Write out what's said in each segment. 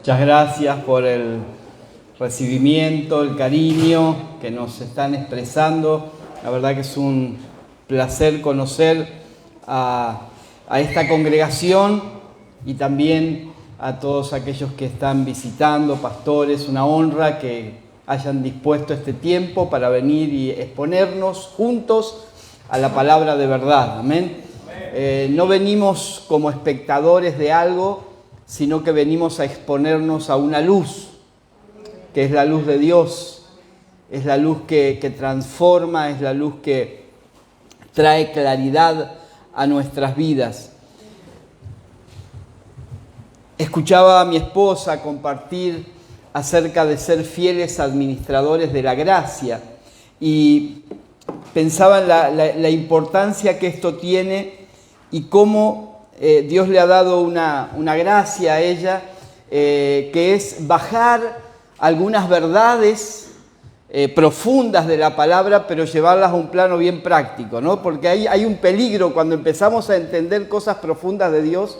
Muchas gracias por el recibimiento, el cariño que nos están expresando. La verdad que es un placer conocer a esta congregación y también a todos aquellos que están visitando, pastores. Una honra que hayan dispuesto este tiempo para venir y exponernos juntos a la palabra de verdad. Amén. No venimos como espectadores de algo, sino que venimos a exponernos a una luz, que es la luz de Dios, es la luz que transforma, es la luz que trae claridad a nuestras vidas. Escuchaba a mi esposa compartir acerca de ser fieles administradores de la gracia y pensaba en la importancia que esto tiene y cómo Dios le ha dado una gracia a ella, que es bajar algunas verdades profundas de la palabra, pero llevarlas a un plano bien práctico, ¿no? Porque hay un peligro cuando empezamos a entender cosas profundas de Dios.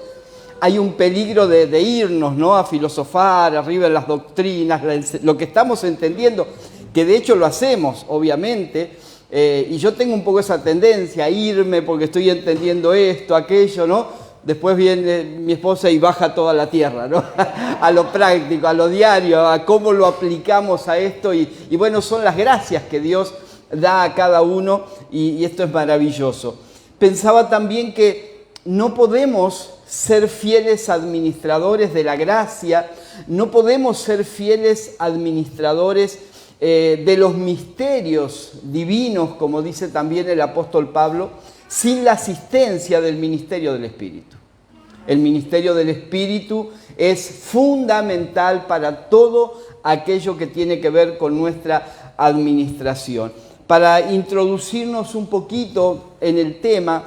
Hay un peligro de irnos, ¿no?, a filosofar arriba en las doctrinas, lo que estamos entendiendo, que de hecho lo hacemos, obviamente, y yo tengo un poco esa tendencia a irme porque estoy entendiendo esto, aquello, ¿no? Después viene mi esposa y baja toda la tierra, ¿no? A lo práctico, a lo diario, a cómo lo aplicamos a esto. Y bueno, son las gracias que Dios da a cada uno y esto es maravilloso. Pensaba también que no podemos ser fieles administradores de la gracia, no podemos ser fieles administradores de los misterios divinos, como dice también el apóstol Pablo, sin la asistencia del ministerio del Espíritu. El ministerio del Espíritu es fundamental para todo aquello que tiene que ver con nuestra administración. Para introducirnos un poquito en el tema,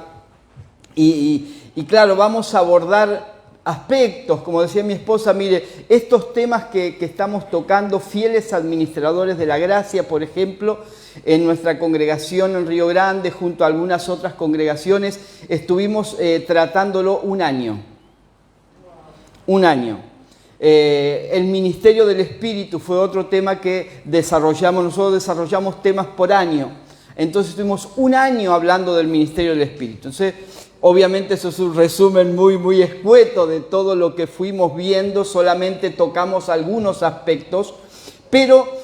y claro, vamos a abordar aspectos, como decía mi esposa, mire, estos temas que estamos tocando, fieles administradores de la gracia, por ejemplo, en nuestra congregación en Río Grande, junto a algunas otras congregaciones, estuvimos tratándolo un año. El ministerio del Espíritu fue otro tema que desarrollamos. Nosotros desarrollamos temas por año. Entonces estuvimos un año hablando del ministerio del Espíritu. Entonces, obviamente eso es un resumen muy escueto de todo lo que fuimos viendo. Solamente tocamos algunos aspectos, pero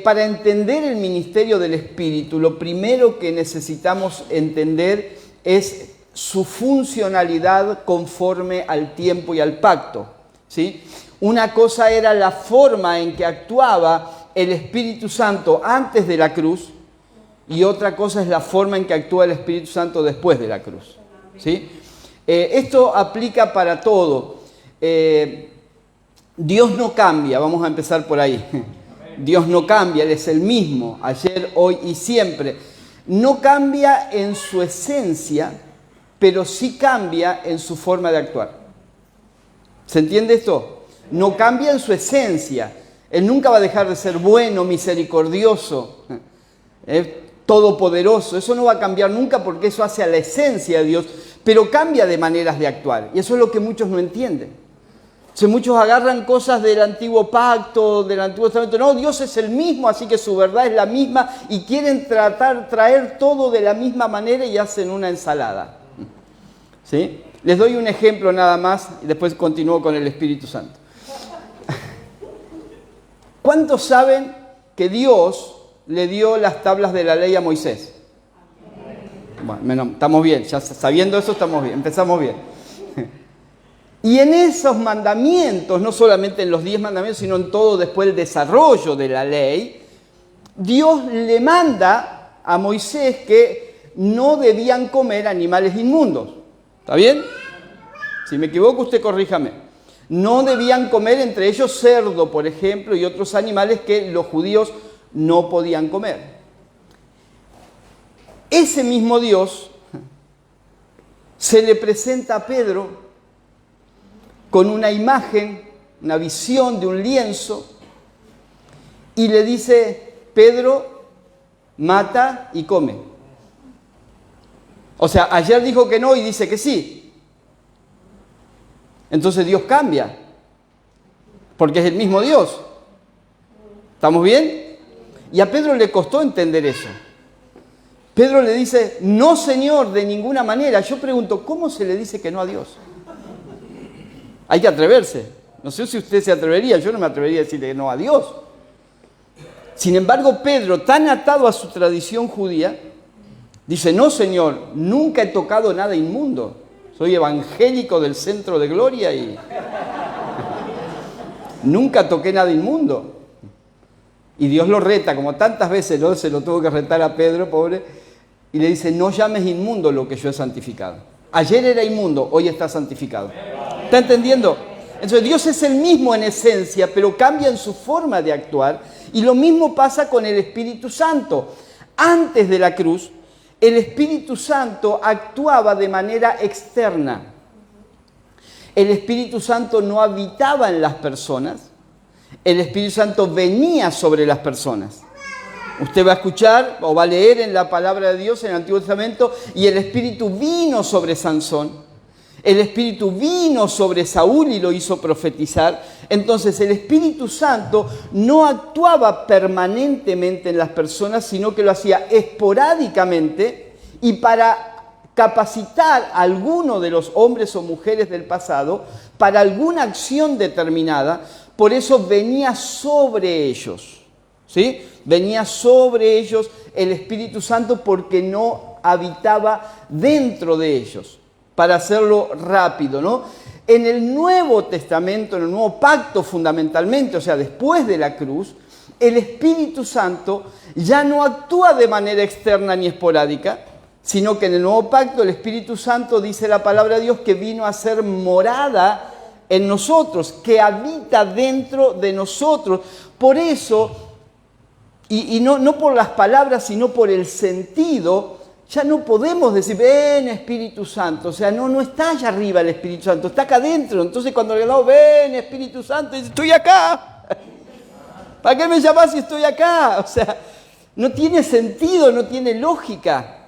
para entender el ministerio del Espíritu, lo primero que necesitamos entender es su funcionalidad conforme al tiempo y al pacto, ¿sí? Una cosa era la forma en que actuaba el Espíritu Santo antes de la cruz y otra cosa es la forma en que actúa el Espíritu Santo después de la cruz, ¿sí? Esto aplica para todo. Dios no cambia, vamos a empezar por ahí. Dios no cambia, Él es el mismo, ayer, hoy y siempre. No cambia en su esencia, pero sí cambia en su forma de actuar. ¿Se entiende esto? No cambia en su esencia. Él nunca va a dejar de ser bueno, misericordioso, todopoderoso. Eso no va a cambiar nunca porque eso hace a la esencia de Dios, pero cambia de maneras de actuar. Y eso es lo que muchos no entienden. Entonces muchos agarran cosas del antiguo pacto, del antiguo testamento. No, Dios es el mismo, así que su verdad es la misma y quieren traer todo de la misma manera y hacen una ensalada. ¿Sí? Les doy un ejemplo nada más y después continúo con el Espíritu Santo. ¿Cuántos saben que Dios le dio las tablas de la ley a Moisés? Bueno, estamos bien, ya sabiendo eso estamos bien, empezamos bien. Y en esos mandamientos, no solamente en los 10 mandamientos, sino en todo después el desarrollo de la ley, Dios le manda a Moisés que no debían comer animales inmundos. ¿Está bien? Si me equivoco, usted corríjame. No debían comer, entre ellos cerdo, por ejemplo, y otros animales que los judíos no podían comer. Ese mismo Dios se le presenta a Pedro con una imagen, una visión de un lienzo, y le dice: Pedro, mata y come. O sea, ayer dijo que no y dice que sí. Entonces Dios cambia. porque es el mismo Dios. ¿Estamos bien? Y a Pedro le costó entender eso. Pedro le dice, no Señor, de ninguna manera. Yo pregunto, ¿cómo se le dice que no a Dios? Hay que atreverse. No sé si usted se atrevería, yo no me atrevería a decirle no a Dios. Sin embargo, Pedro, tan atado a su tradición judía, dice, no Señor, nunca he tocado nada inmundo. Soy evangélico del Centro de Gloria y nunca toqué nada inmundo. Y Dios lo reta, como tantas veces, ¿no? Se lo tuvo que retar a Pedro, pobre, y le dice, no llames inmundo lo que yo he santificado. Ayer era inmundo, hoy está santificado. ¿Está entendiendo? Entonces Dios es el mismo en esencia, pero cambia en su forma de actuar. Y lo mismo pasa con el Espíritu Santo. Antes de la cruz, el Espíritu Santo actuaba de manera externa. El Espíritu Santo no habitaba en las personas. El Espíritu Santo venía sobre las personas. Usted va a escuchar o va a leer en la palabra de Dios en el Antiguo Testamento y el Espíritu vino sobre Sansón. El Espíritu vino sobre Saúl y lo hizo profetizar. Entonces el Espíritu Santo no actuaba permanentemente en las personas, sino que lo hacía esporádicamente y para capacitar a alguno de los hombres o mujeres del pasado para alguna acción determinada. Por eso venía sobre ellos, ¿sí? Venía sobre ellos el Espíritu Santo porque no habitaba dentro de ellos. Para hacerlo rápido, ¿no? En el Nuevo Testamento, en el Nuevo Pacto fundamentalmente, o sea, después de la cruz, el Espíritu Santo ya no actúa de manera externa ni esporádica, sino que en el Nuevo Pacto el Espíritu Santo, dice la palabra de Dios, que vino a ser morada en nosotros, que habita dentro de nosotros. Por eso, y no por las palabras, sino por el sentido, ya no podemos decir, ven Espíritu Santo. O sea, no está allá arriba el Espíritu Santo, está acá adentro. Entonces cuando le hablamos, ven Espíritu Santo, dice, estoy acá. ¿Para qué me llamás si estoy acá? O sea, no tiene sentido, no tiene lógica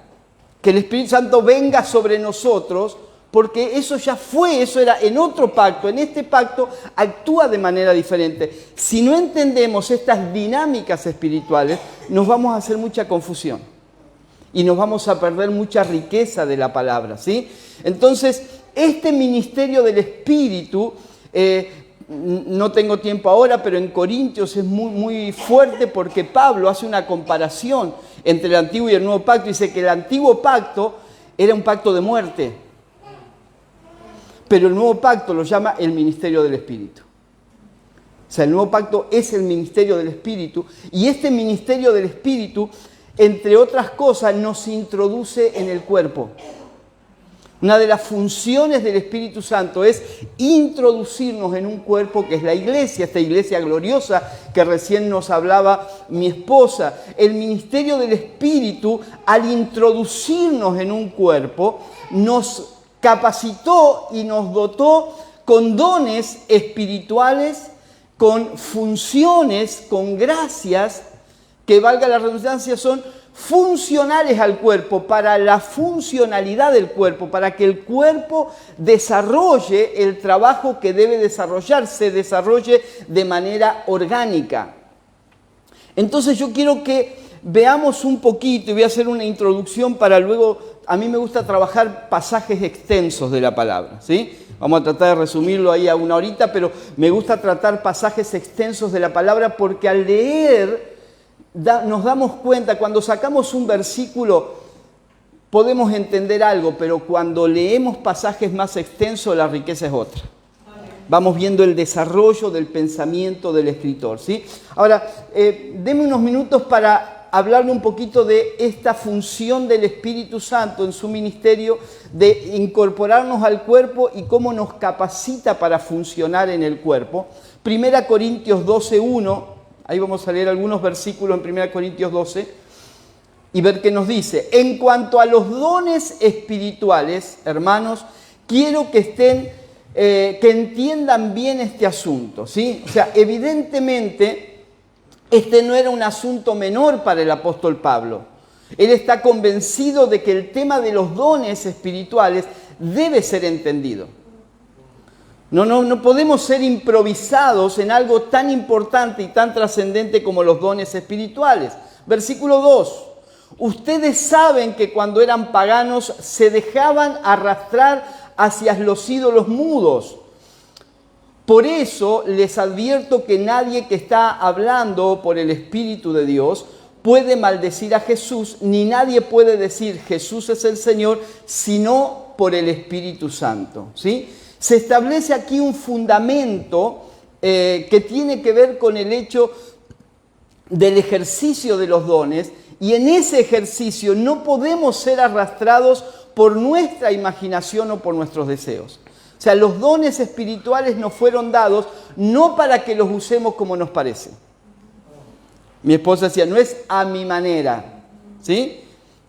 que el Espíritu Santo venga sobre nosotros, porque eso ya fue, eso era en otro pacto. En este pacto actúa de manera diferente. Si no entendemos estas dinámicas espirituales, nos vamos a hacer mucha confusión. Y nos vamos a perder mucha riqueza de la palabra, ¿sí? Entonces, este ministerio del Espíritu, no tengo tiempo ahora, pero en Corintios es muy fuerte porque Pablo hace una comparación entre el Antiguo y el Nuevo Pacto. Dice que el Antiguo Pacto era un pacto de muerte, pero el Nuevo Pacto lo llama el ministerio del Espíritu. O sea, el Nuevo Pacto es el ministerio del Espíritu, y este ministerio del Espíritu, entre otras cosas, nos introduce en el cuerpo. Una de las funciones del Espíritu Santo es introducirnos en un cuerpo que es la iglesia, esta iglesia gloriosa que recién nos hablaba mi esposa. El ministerio del Espíritu, al introducirnos en un cuerpo, nos capacitó y nos dotó con dones espirituales, con funciones, con gracias, que valga la redundancia, son funcionales al cuerpo, para la funcionalidad del cuerpo, para que el cuerpo desarrolle el trabajo que debe desarrollar, se desarrolle de manera orgánica. Entonces yo quiero que veamos un poquito, y voy a hacer una introducción para luego, a mí me gusta trabajar pasajes extensos de la palabra, ¿sí? Vamos a tratar de resumirlo ahí a una horita, pero me gusta tratar pasajes extensos de la palabra porque al leer nos damos cuenta, cuando sacamos un versículo podemos entender algo, pero cuando leemos pasajes más extensos la riqueza es otra. Vamos viendo el desarrollo del pensamiento del escritor, ¿sí? Ahora, deme unos minutos para hablarle un poquito de esta función del Espíritu Santo en su ministerio, de incorporarnos al cuerpo y cómo nos capacita para funcionar en el cuerpo. 1 Corintios 12:1. Ahí vamos a leer algunos versículos en 1 Corintios 12 y ver qué nos dice. En cuanto a los dones espirituales, hermanos, quiero que entiendan bien este asunto, ¿sí? O sea, evidentemente, este no era un asunto menor para el apóstol Pablo. Él está convencido de que el tema de los dones espirituales debe ser entendido. No podemos ser improvisados en algo tan importante y tan trascendente como los dones espirituales. Versículo 2. Ustedes saben que cuando eran paganos se dejaban arrastrar hacia los ídolos mudos. Por eso les advierto que nadie que está hablando por el Espíritu de Dios puede maldecir a Jesús, ni nadie puede decir Jesús es el Señor, sino por el Espíritu Santo, ¿sí? Se establece aquí un fundamento que tiene que ver con el hecho del ejercicio de los dones, y en ese ejercicio no podemos ser arrastrados por nuestra imaginación o por nuestros deseos. O sea, los dones espirituales nos fueron dados no para que los usemos como nos parece. Mi esposa decía, no es a mi manera, ¿sí?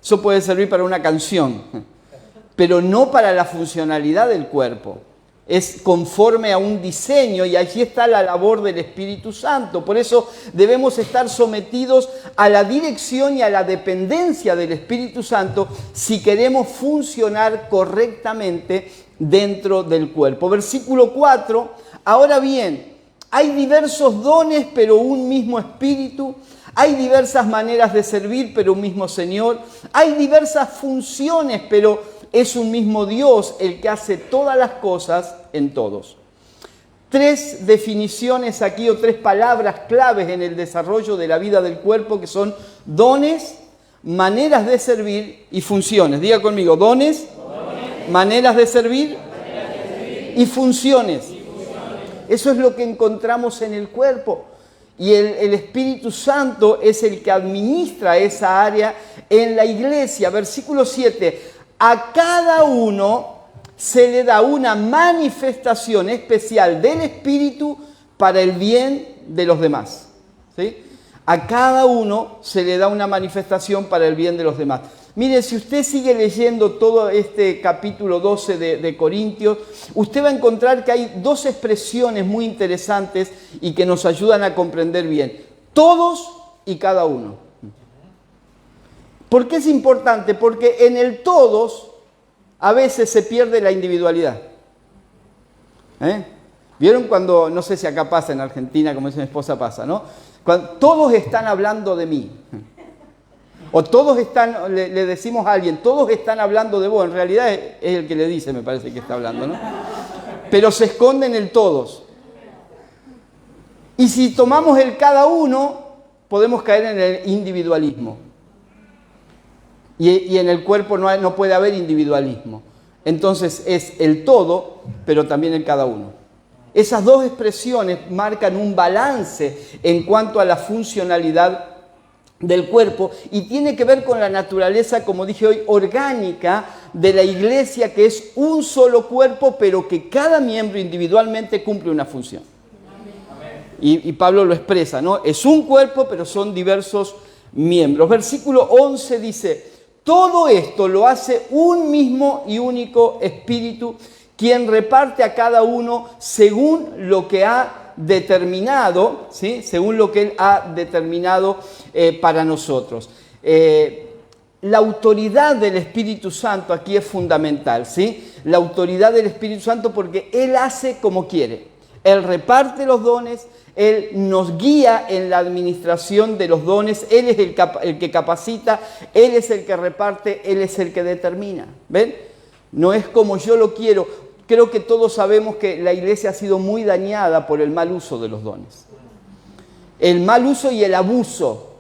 Eso puede servir para una canción, pero no para la funcionalidad del cuerpo. Es conforme a un diseño, y allí está la labor del Espíritu Santo. Por eso debemos estar sometidos a la dirección y a la dependencia del Espíritu Santo si queremos funcionar correctamente dentro del cuerpo. Versículo 4, ahora bien, hay diversos dones, pero un mismo Espíritu. Hay diversas maneras de servir, pero un mismo Señor. Hay diversas funciones, pero es un mismo Dios el que hace todas las cosas en todos. 3 definiciones aquí, o 3 palabras claves en el desarrollo de la vida del cuerpo, que son dones, maneras de servir y funciones. Diga conmigo, dones, maneras de servir y funciones. Eso es lo que encontramos en el cuerpo. Y el Espíritu Santo es el que administra esa área en la iglesia. Versículo 7. A cada uno se le da una manifestación especial del Espíritu para el bien de los demás, ¿sí? A cada uno se le da una manifestación para el bien de los demás. Mire, si usted sigue leyendo todo este capítulo 12 de Corintios, usted va a encontrar que hay 2 expresiones muy interesantes y que nos ayudan a comprender bien. Todos y cada uno. ¿Por qué es importante? Porque en el todos a veces se pierde la individualidad. ¿Vieron cuando, no sé si acá pasa en Argentina, como dice mi esposa, pasa, ¿no? Cuando todos están hablando de mí. O todos están, le decimos a alguien, todos están hablando de vos. En realidad es el que le dice, me parece que está hablando, ¿no? Pero se esconde en el todos. Y si tomamos el cada uno, podemos caer en el individualismo. Y en el cuerpo no puede haber individualismo. Entonces es el todo, pero también el cada uno. Esas 2 expresiones marcan un balance en cuanto a la funcionalidad del cuerpo, y tiene que ver con la naturaleza, como dije hoy, orgánica de la iglesia, que es un solo cuerpo, pero que cada miembro individualmente cumple una función. Y Pablo lo expresa, ¿no? Es un cuerpo, pero son diversos miembros. Versículo 11 dice, todo esto lo hace un mismo y único Espíritu, quien reparte a cada uno según lo que ha determinado, ¿sí? Según lo que Él ha determinado para nosotros. La autoridad del Espíritu Santo aquí es fundamental, ¿sí? La autoridad del Espíritu Santo, porque Él hace como quiere. Él reparte los dones, Él nos guía en la administración de los dones, Él es el que capacita, Él es el que reparte, Él es el que determina. ¿Ven? No es como yo lo quiero. Creo que todos sabemos que la iglesia ha sido muy dañada por el mal uso de los dones. El mal uso y el abuso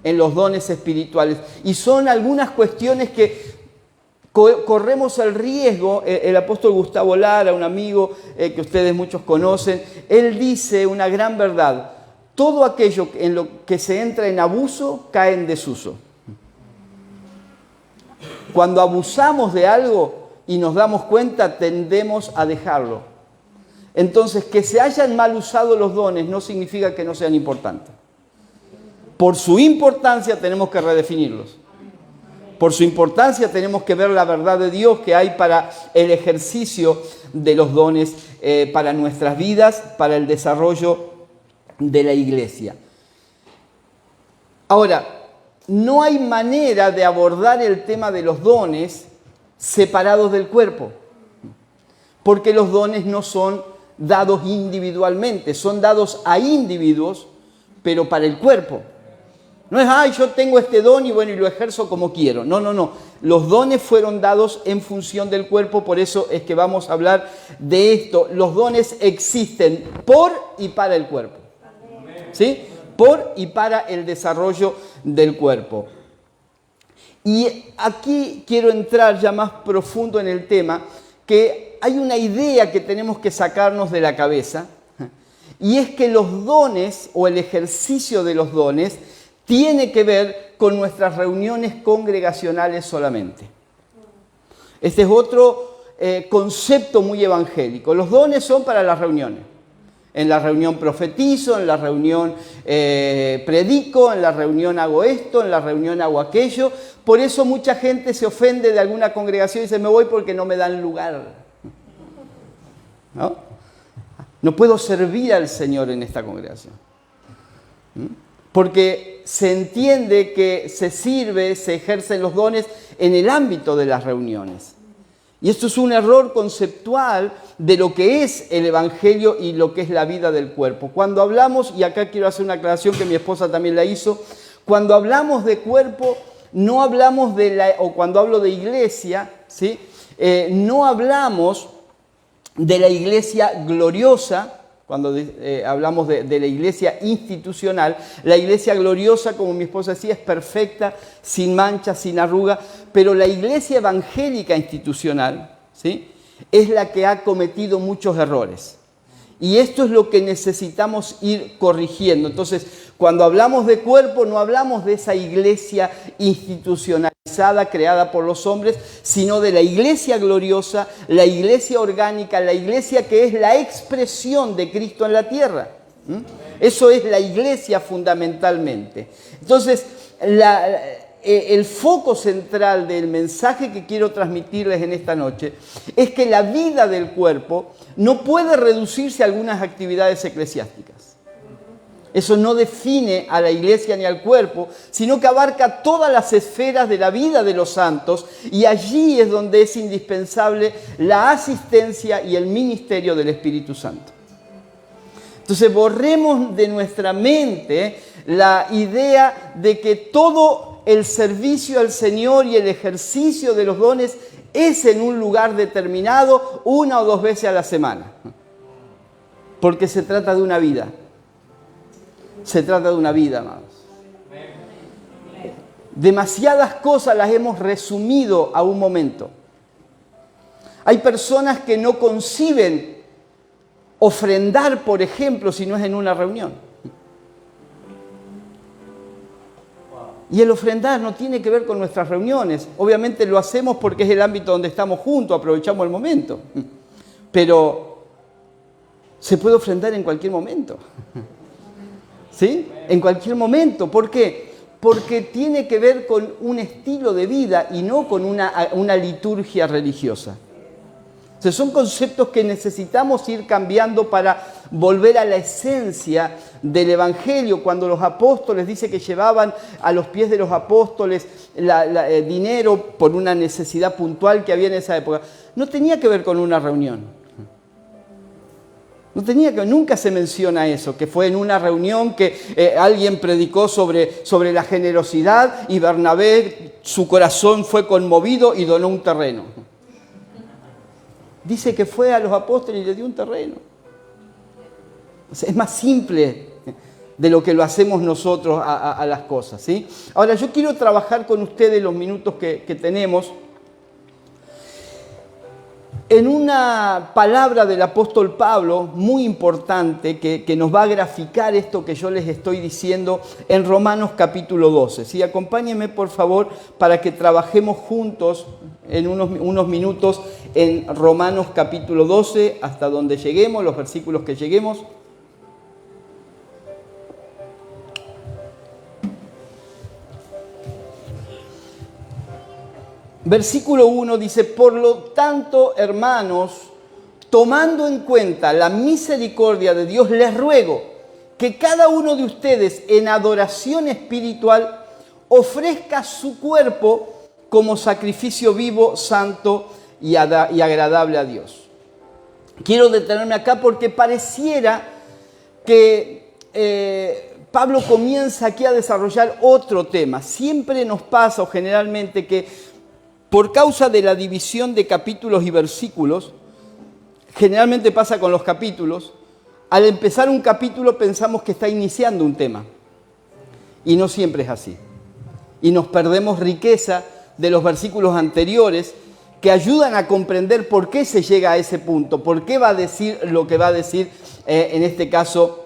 en los dones espirituales. Y son algunas cuestiones que corremos el riesgo. El apóstol Gustavo Lara, un amigo que ustedes muchos conocen, él dice una gran verdad. Todo aquello en lo que se entra en abuso cae en desuso. Cuando abusamos de algo y nos damos cuenta, tendemos a dejarlo. Entonces, que se hayan mal usado los dones no significa que no sean importantes. Por su importancia tenemos que redefinirlos. Por su importancia tenemos que ver la verdad de Dios que hay para el ejercicio de los dones, para nuestras vidas, para el desarrollo de la iglesia. Ahora, no hay manera de abordar el tema de los dones separados del cuerpo, porque los dones no son dados individualmente, son dados a individuos, pero para el cuerpo. No es, ay, yo tengo este don y bueno, y lo ejerzo como quiero. No, no, no. Los dones fueron dados en función del cuerpo, por eso es que vamos a hablar de esto. Los dones existen por y para el cuerpo. ¿Sí? Por y para el desarrollo del cuerpo. Y aquí quiero entrar ya más profundo en el tema, que hay una idea que tenemos que sacarnos de la cabeza, y es que los dones o el ejercicio de los dones tiene que ver con nuestras reuniones congregacionales solamente. Este es otro concepto muy evangélico. Los dones son para las reuniones. En la reunión profetizo, en la reunión predico, en la reunión hago esto, en la reunión hago aquello. Por eso mucha gente se ofende de alguna congregación y dice, me voy porque no me dan lugar. ¿No? No puedo servir al Señor en esta congregación. Porque se entiende que se sirve, se ejercen los dones en el ámbito de las reuniones. Y esto es un error conceptual de lo que es el Evangelio y lo que es la vida del cuerpo. Cuando hablamos, y acá quiero hacer una aclaración que mi esposa también la hizo, cuando hablamos de cuerpo, no hablamos o cuando hablo de iglesia, ¿sí? No hablamos de la iglesia gloriosa. Cuando hablamos de la iglesia institucional, la iglesia gloriosa, como mi esposa decía, es perfecta, sin mancha, sin arruga, pero la iglesia evangélica institucional, ¿sí?, es la que ha cometido muchos errores. Y esto es lo que necesitamos ir corrigiendo. Entonces, cuando hablamos de cuerpo, no hablamos de esa iglesia institucionalizada creada por los hombres, sino de la iglesia gloriosa, la iglesia orgánica, la iglesia que es la expresión de Cristo en la tierra. Eso es la iglesia fundamentalmente. Entonces, el foco central del mensaje que quiero transmitirles en esta noche es que la vida del cuerpo no puede reducirse a algunas actividades eclesiásticas. Eso no define a la iglesia ni al cuerpo, sino que abarca todas las esferas de la vida de los santos, y allí es donde es indispensable la asistencia y el ministerio del Espíritu Santo. Entonces borremos de nuestra mente la idea de que todo el servicio al Señor y el ejercicio de los dones es en un lugar determinado 1 o 2 veces a la semana. Porque se trata de una vida. Se trata de una vida, amados. Demasiadas cosas las hemos resumido a un momento. Hay personas que no conciben ofrendar, por ejemplo, si no es en una reunión. Y el ofrendar no tiene que ver con nuestras reuniones. Obviamente lo hacemos porque es el ámbito donde estamos juntos, aprovechamos el momento. Pero se puede ofrendar en cualquier momento. ¿Sí? En cualquier momento. ¿Por qué? Porque tiene que ver con un estilo de vida y no con una liturgia religiosa. O sea, son conceptos que necesitamos ir cambiando para volver a la esencia del Evangelio. Cuando los apóstoles dice que llevaban a los pies de los apóstoles dinero por una necesidad puntual que había en esa época, no tenía que ver con una reunión. Nunca se menciona eso, que fue en una reunión que alguien predicó sobre la generosidad y Bernabé, su corazón fue conmovido y donó un terreno. Dice que fue a los apóstoles y le dio un terreno. O sea, es más simple de lo que lo hacemos nosotros a las cosas, ¿sí? Ahora, yo quiero trabajar con ustedes los minutos que tenemos en una palabra del apóstol Pablo muy importante que nos va a graficar esto que yo les estoy diciendo en Romanos capítulo 12. ¿Sí? Acompáñenme por favor para que trabajemos juntos en unos minutos en Romanos capítulo 12 hasta donde lleguemos, los versículos que lleguemos. Versículo 1 dice, por lo tanto, hermanos, tomando en cuenta la misericordia de Dios, les ruego que cada uno de ustedes en adoración espiritual ofrezca su cuerpo como sacrificio vivo, santo y agradable a Dios. quiero detenerme acá porque pareciera que Pablo comienza aquí a desarrollar otro tema. Siempre nos pasa, o generalmente, que por causa de la división de capítulos y versículos, generalmente pasa con los capítulos, al empezar un capítulo pensamos que está iniciando un tema. Y no siempre es así. Y nos perdemos riqueza de los versículos anteriores que ayudan a comprender por qué se llega a ese punto, por qué va a decir lo que va a decir, en este caso,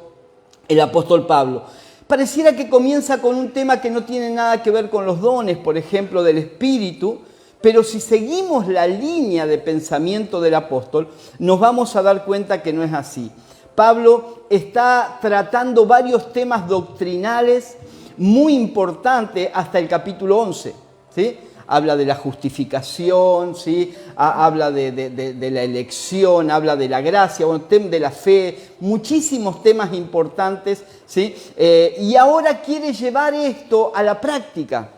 el apóstol Pablo. Pareciera que comienza con un tema que no tiene nada que ver con los dones, por ejemplo, del Espíritu, pero si seguimos la línea de pensamiento del apóstol, nos vamos a dar cuenta que no es así. Pablo está tratando varios temas doctrinales muy importantes hasta el capítulo 11, ¿sí? Habla de la justificación, ¿sí? Habla de la elección, habla de la gracia, bueno, de la fe, muchísimos temas importantes, ¿sí? Y ahora quiere llevar esto a la práctica.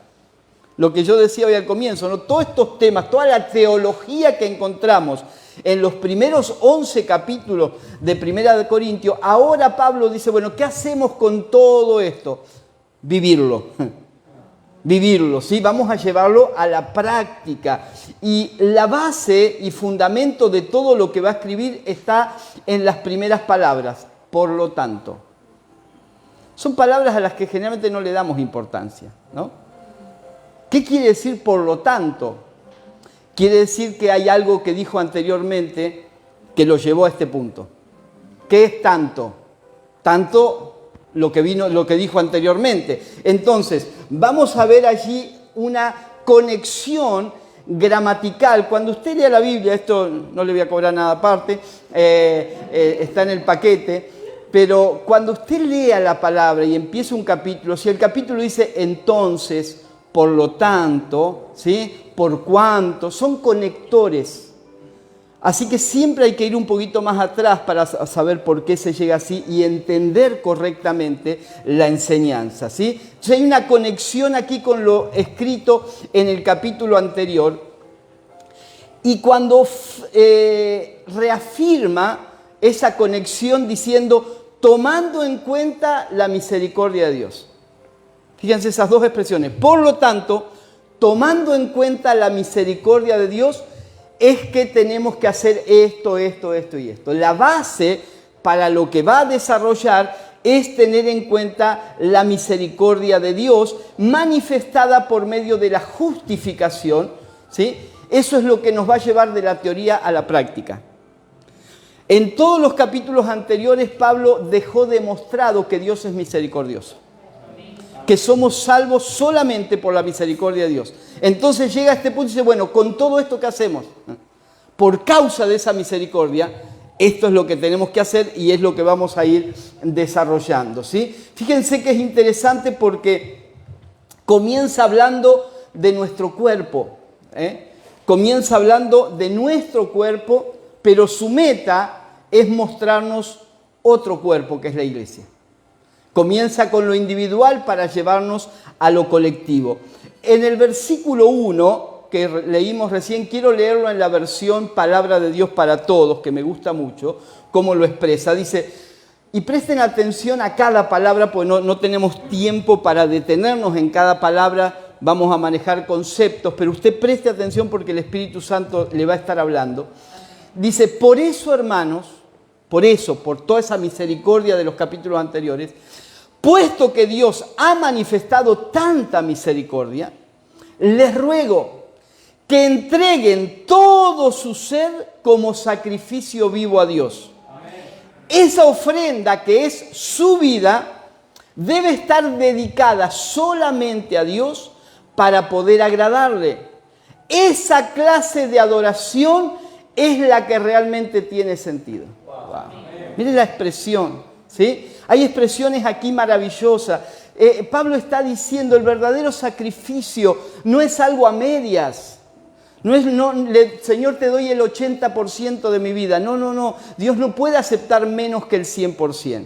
Lo que yo decía hoy al comienzo, ¿no? Todos estos temas, toda la teología que encontramos en los primeros 11 capítulos de Primera de Corintios, ahora Pablo dice, bueno, ¿qué hacemos con todo esto? Vivirlo. Vivirlo, ¿sí? Vamos a llevarlo a la práctica. Y la base y fundamento de todo lo que va a escribir está en las primeras palabras. Por lo tanto. Son palabras a las que generalmente no le damos importancia, ¿no? ¿Qué quiere decir por lo tanto? Quiere decir que hay algo que dijo anteriormente que lo llevó a este punto. ¿Qué es tanto? Tanto lo que dijo anteriormente. Entonces, vamos a ver allí una conexión gramatical. Cuando usted lea la Biblia, esto no le voy a cobrar nada aparte, está en el paquete, pero cuando usted lea la palabra y empieza un capítulo, si el capítulo dice entonces, por lo tanto, ¿sí? Por cuanto, son conectores. Así que siempre hay que ir un poquito más atrás para saber por qué se llega así y entender correctamente la enseñanza, ¿sí? Entonces hay una conexión aquí con lo escrito en el capítulo anterior. Y cuando reafirma esa conexión diciendo, tomando en cuenta la misericordia de Dios. Fíjense esas dos expresiones. Por lo tanto, tomando en cuenta la misericordia de Dios, es que tenemos que hacer esto y esto. La base para lo que va a desarrollar es tener en cuenta la misericordia de Dios manifestada por medio de la justificación, ¿sí? Eso es lo que nos va a llevar de la teoría a la práctica. En todos los capítulos anteriores, Pablo dejó demostrado que Dios es misericordioso, que somos salvos solamente por la misericordia de Dios. Entonces llega a este punto y dice, bueno, con todo esto que hacemos, por causa de esa misericordia, esto es lo que tenemos que hacer y es lo que vamos a ir desarrollando, ¿sí? Fíjense que es interesante porque comienza hablando de nuestro cuerpo, comienza hablando de nuestro cuerpo, pero su meta es mostrarnos otro cuerpo que es la iglesia. Comienza con lo individual para llevarnos a lo colectivo. En el versículo 1 que leímos recién, quiero leerlo en la versión Palabra de Dios para Todos, que me gusta mucho, cómo lo expresa. Dice, y presten atención a cada palabra, porque no tenemos tiempo para detenernos en cada palabra, vamos a manejar conceptos, pero usted preste atención porque el Espíritu Santo le va a estar hablando. Dice, por eso, hermanos, por toda esa misericordia de los capítulos anteriores, puesto que Dios ha manifestado tanta misericordia, les ruego que entreguen todo su ser como sacrificio vivo a Dios. Amén. Esa ofrenda que es su vida debe estar dedicada solamente a Dios para poder agradarle. Esa clase de adoración es la que realmente tiene sentido. Wow. Miren la expresión, ¿sí? Hay expresiones aquí maravillosas. Pablo está diciendo, el verdadero sacrificio no es algo a medias. Señor, te doy el 80% de mi vida. No. Dios no puede aceptar menos que el 100%.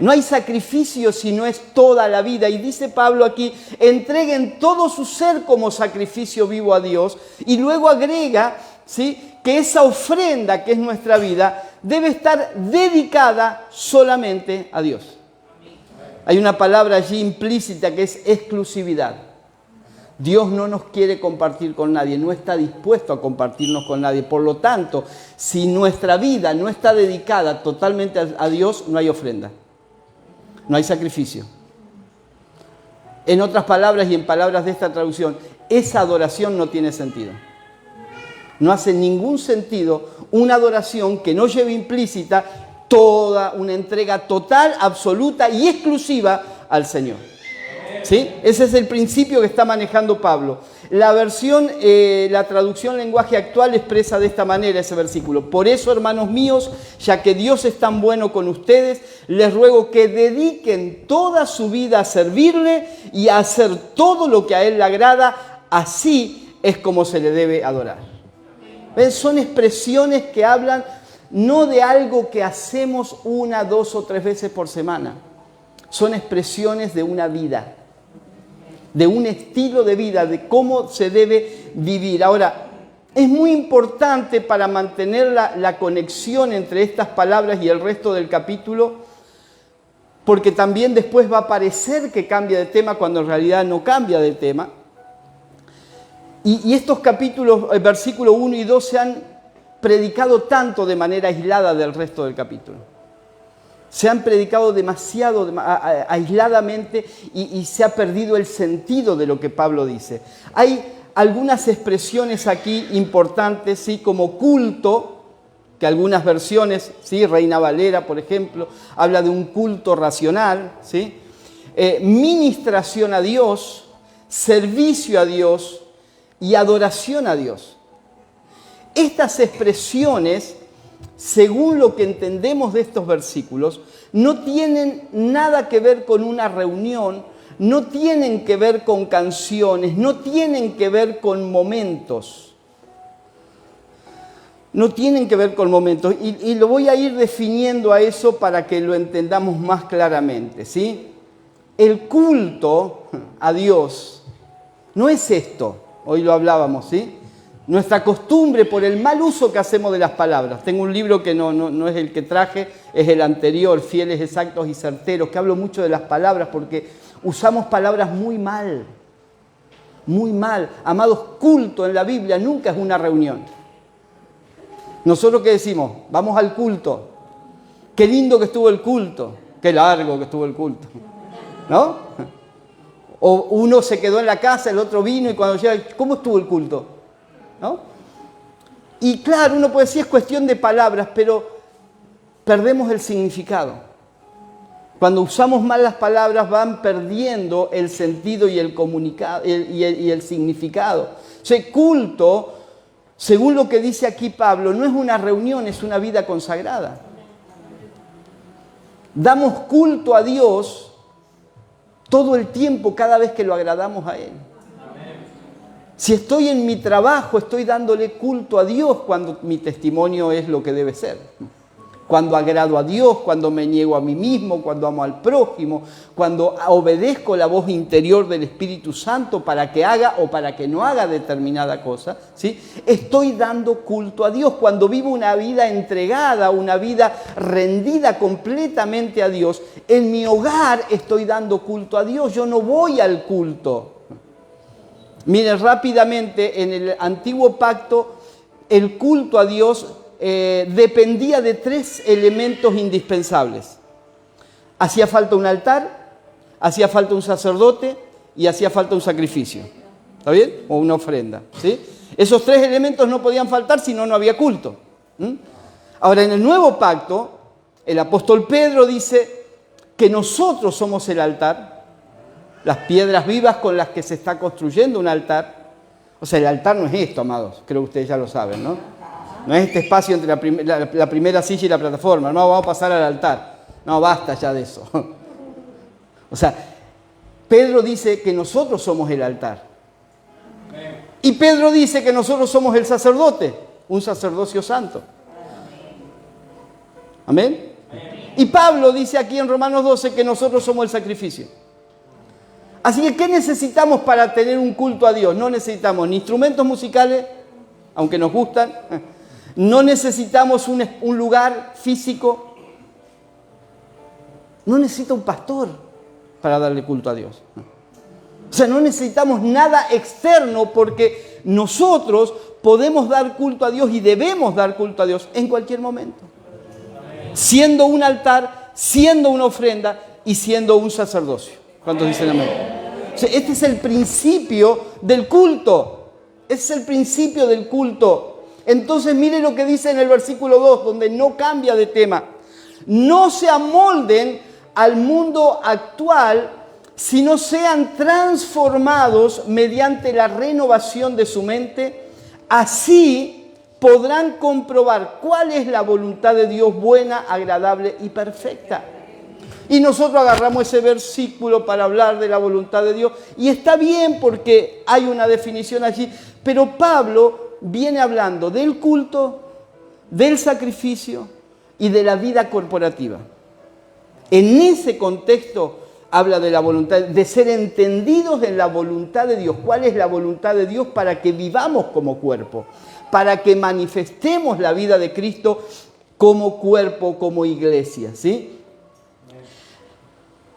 No hay sacrificio si no es toda la vida. Y dice Pablo aquí, entreguen todo su ser como sacrificio vivo a Dios. Y luego agrega, ¿sí?, que esa ofrenda que es nuestra vida debe estar dedicada solamente a Dios. Hay una palabra allí implícita que es exclusividad. Dios no nos quiere compartir con nadie, no está dispuesto a compartirnos con nadie. Por lo tanto, si nuestra vida no está dedicada totalmente a Dios, no hay ofrenda, no hay sacrificio. En otras palabras y en palabras de esta traducción, esa adoración no tiene sentido. No hace ningún sentido una adoración que no lleve implícita toda una entrega total, absoluta y exclusiva al Señor. ¿Sí? Ese es el principio que está manejando Pablo. La traducción lenguaje actual expresa de esta manera ese versículo. Por eso, hermanos míos, ya que Dios es tan bueno con ustedes, les ruego que dediquen toda su vida a servirle y a hacer todo lo que a Él le agrada. Así es como se le debe adorar. ¿Ven? Son expresiones que hablan no de algo que hacemos 1, 2 o 3 veces por semana. Son expresiones de una vida, de un estilo de vida, de cómo se debe vivir. Ahora, es muy importante para mantener la conexión entre estas palabras y el resto del capítulo, porque también después va a parecer que cambia de tema cuando en realidad no cambia de tema. Y estos capítulos, versículos 1 y 2, se han predicado tanto de manera aislada del resto del capítulo. Se han predicado demasiado aisladamente y se ha perdido el sentido de lo que Pablo dice. Hay algunas expresiones aquí importantes, ¿sí? Como culto, que algunas versiones, ¿sí? Reina Valera, por ejemplo, habla de un culto racional, ¿sí? Ministración a Dios, servicio a Dios y adoración a Dios. Estas expresiones, según lo que entendemos de estos versículos, no tienen nada que ver con una reunión, no tienen que ver con canciones, no tienen que ver con momentos. No tienen que ver con momentos. Y lo voy a ir definiendo a eso para que lo entendamos más claramente, ¿sí? El culto a Dios no es esto. Hoy lo hablábamos, ¿sí? Nuestra costumbre por el mal uso que hacemos de las palabras. Tengo un libro que no es el que traje, es el anterior, Fieles, Exactos y Certeros, que hablo mucho de las palabras porque usamos palabras muy mal. Muy mal. Amados, culto en la Biblia nunca es una reunión. Nosotros ¿qué decimos? Vamos al culto. Qué lindo que estuvo el culto. Qué largo que estuvo el culto. ¿No? O uno se quedó en la casa, el otro vino y cuando llega, ¿cómo estuvo el culto? ¿No? Y claro, uno puede decir es cuestión de palabras, pero perdemos el significado. Cuando usamos mal las palabras van perdiendo el sentido y el comunicado y el significado. O sea, culto, según lo que dice aquí Pablo, no es una reunión, es una vida consagrada. Damos culto a Dios todo el tiempo, cada vez que lo agradamos a Él. Si estoy en mi trabajo, estoy dándole culto a Dios cuando mi testimonio es lo que debe ser. Cuando agrado a Dios, cuando me niego a mí mismo, cuando amo al prójimo, cuando obedezco la voz interior del Espíritu Santo para que haga o para que no haga determinada cosa, ¿sí? Estoy dando culto a Dios. Cuando vivo una vida entregada, una vida rendida completamente a Dios, en mi hogar estoy dando culto a Dios. Yo no voy al culto. Miren, rápidamente, en el Antiguo Pacto, el culto a Dios dependía de 3 elementos indispensables. Hacía falta un altar, hacía falta un sacerdote y hacía falta un sacrificio. ¿Está bien? O una ofrenda, ¿sí? Esos 3 elementos no podían faltar, si no, no había culto. Ahora, en el Nuevo Pacto, el apóstol Pedro dice que nosotros somos el altar, las piedras vivas con las que se está construyendo un altar. O sea, el altar no es esto, amados, creo que ustedes ya lo saben, ¿no? No es este espacio entre la primera silla y la plataforma. No, vamos a pasar al altar. No, basta ya de eso. O sea, Pedro dice que nosotros somos el altar. Y Pedro dice que nosotros somos el sacerdote, un sacerdocio santo. ¿Amén? Y Pablo dice aquí en Romanos 12 que nosotros somos el sacrificio. Así que, ¿qué necesitamos para tener un culto a Dios? No necesitamos ni instrumentos musicales, aunque nos gustan. No necesitamos un lugar físico. No necesita un pastor para darle culto a Dios. O sea, no necesitamos nada externo porque nosotros podemos dar culto a Dios y debemos dar culto a Dios en cualquier momento. Siendo un altar, siendo una ofrenda y siendo un sacerdocio. ¿Cuántos dicen amén? O sea, este es el principio del culto. Este es el principio del culto. Entonces mire lo que dice en el versículo 2, donde no cambia de tema. No se amolden al mundo actual, sino sean transformados mediante la renovación de su mente. Así podrán comprobar cuál es la voluntad de Dios buena, agradable y perfecta. Y nosotros agarramos ese versículo para hablar de la voluntad de Dios. Y está bien porque hay una definición allí. Pero Pablo viene hablando del culto, del sacrificio y de la vida corporativa. En ese contexto habla de la voluntad, de ser entendidos en la voluntad de Dios. ¿Cuál es la voluntad de Dios para que vivamos como cuerpo? Para que manifestemos la vida de Cristo como cuerpo, como iglesia, ¿sí?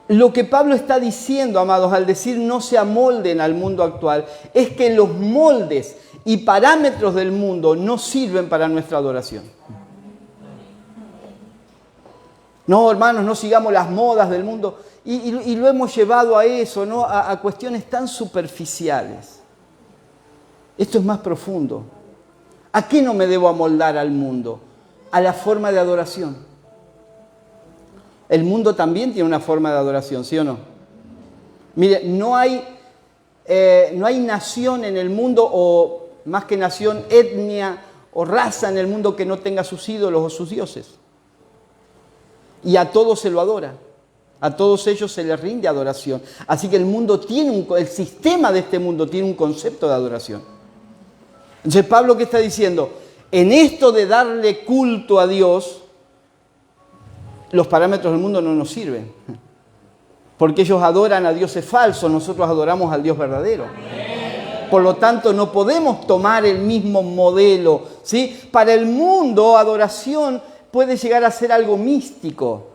Lo que Pablo está diciendo, amados, al decir no se amolden al mundo actual, es que los moldes y parámetros del mundo no sirven para nuestra adoración. No, hermanos, no sigamos las modas del mundo. Y lo hemos llevado a eso, ¿no? A cuestiones tan superficiales. Esto es más profundo. ¿A qué no me debo amoldar al mundo? A la forma de adoración. El mundo también tiene una forma de adoración, ¿sí o no? Mire, no hay nación en el mundo, o más que nación, etnia o raza en el mundo que no tenga sus ídolos o sus dioses. Y a todos se lo adora. A todos ellos se les rinde adoración. Así que el mundo tiene el sistema de este mundo tiene un concepto de adoración. Entonces Pablo, ¿qué está diciendo? En esto de darle culto a Dios, los parámetros del mundo no nos sirven. Porque ellos adoran a dioses falsos, nosotros adoramos al Dios verdadero. Por lo tanto, no podemos tomar el mismo modelo, ¿sí? Para el mundo, adoración puede llegar a ser algo místico.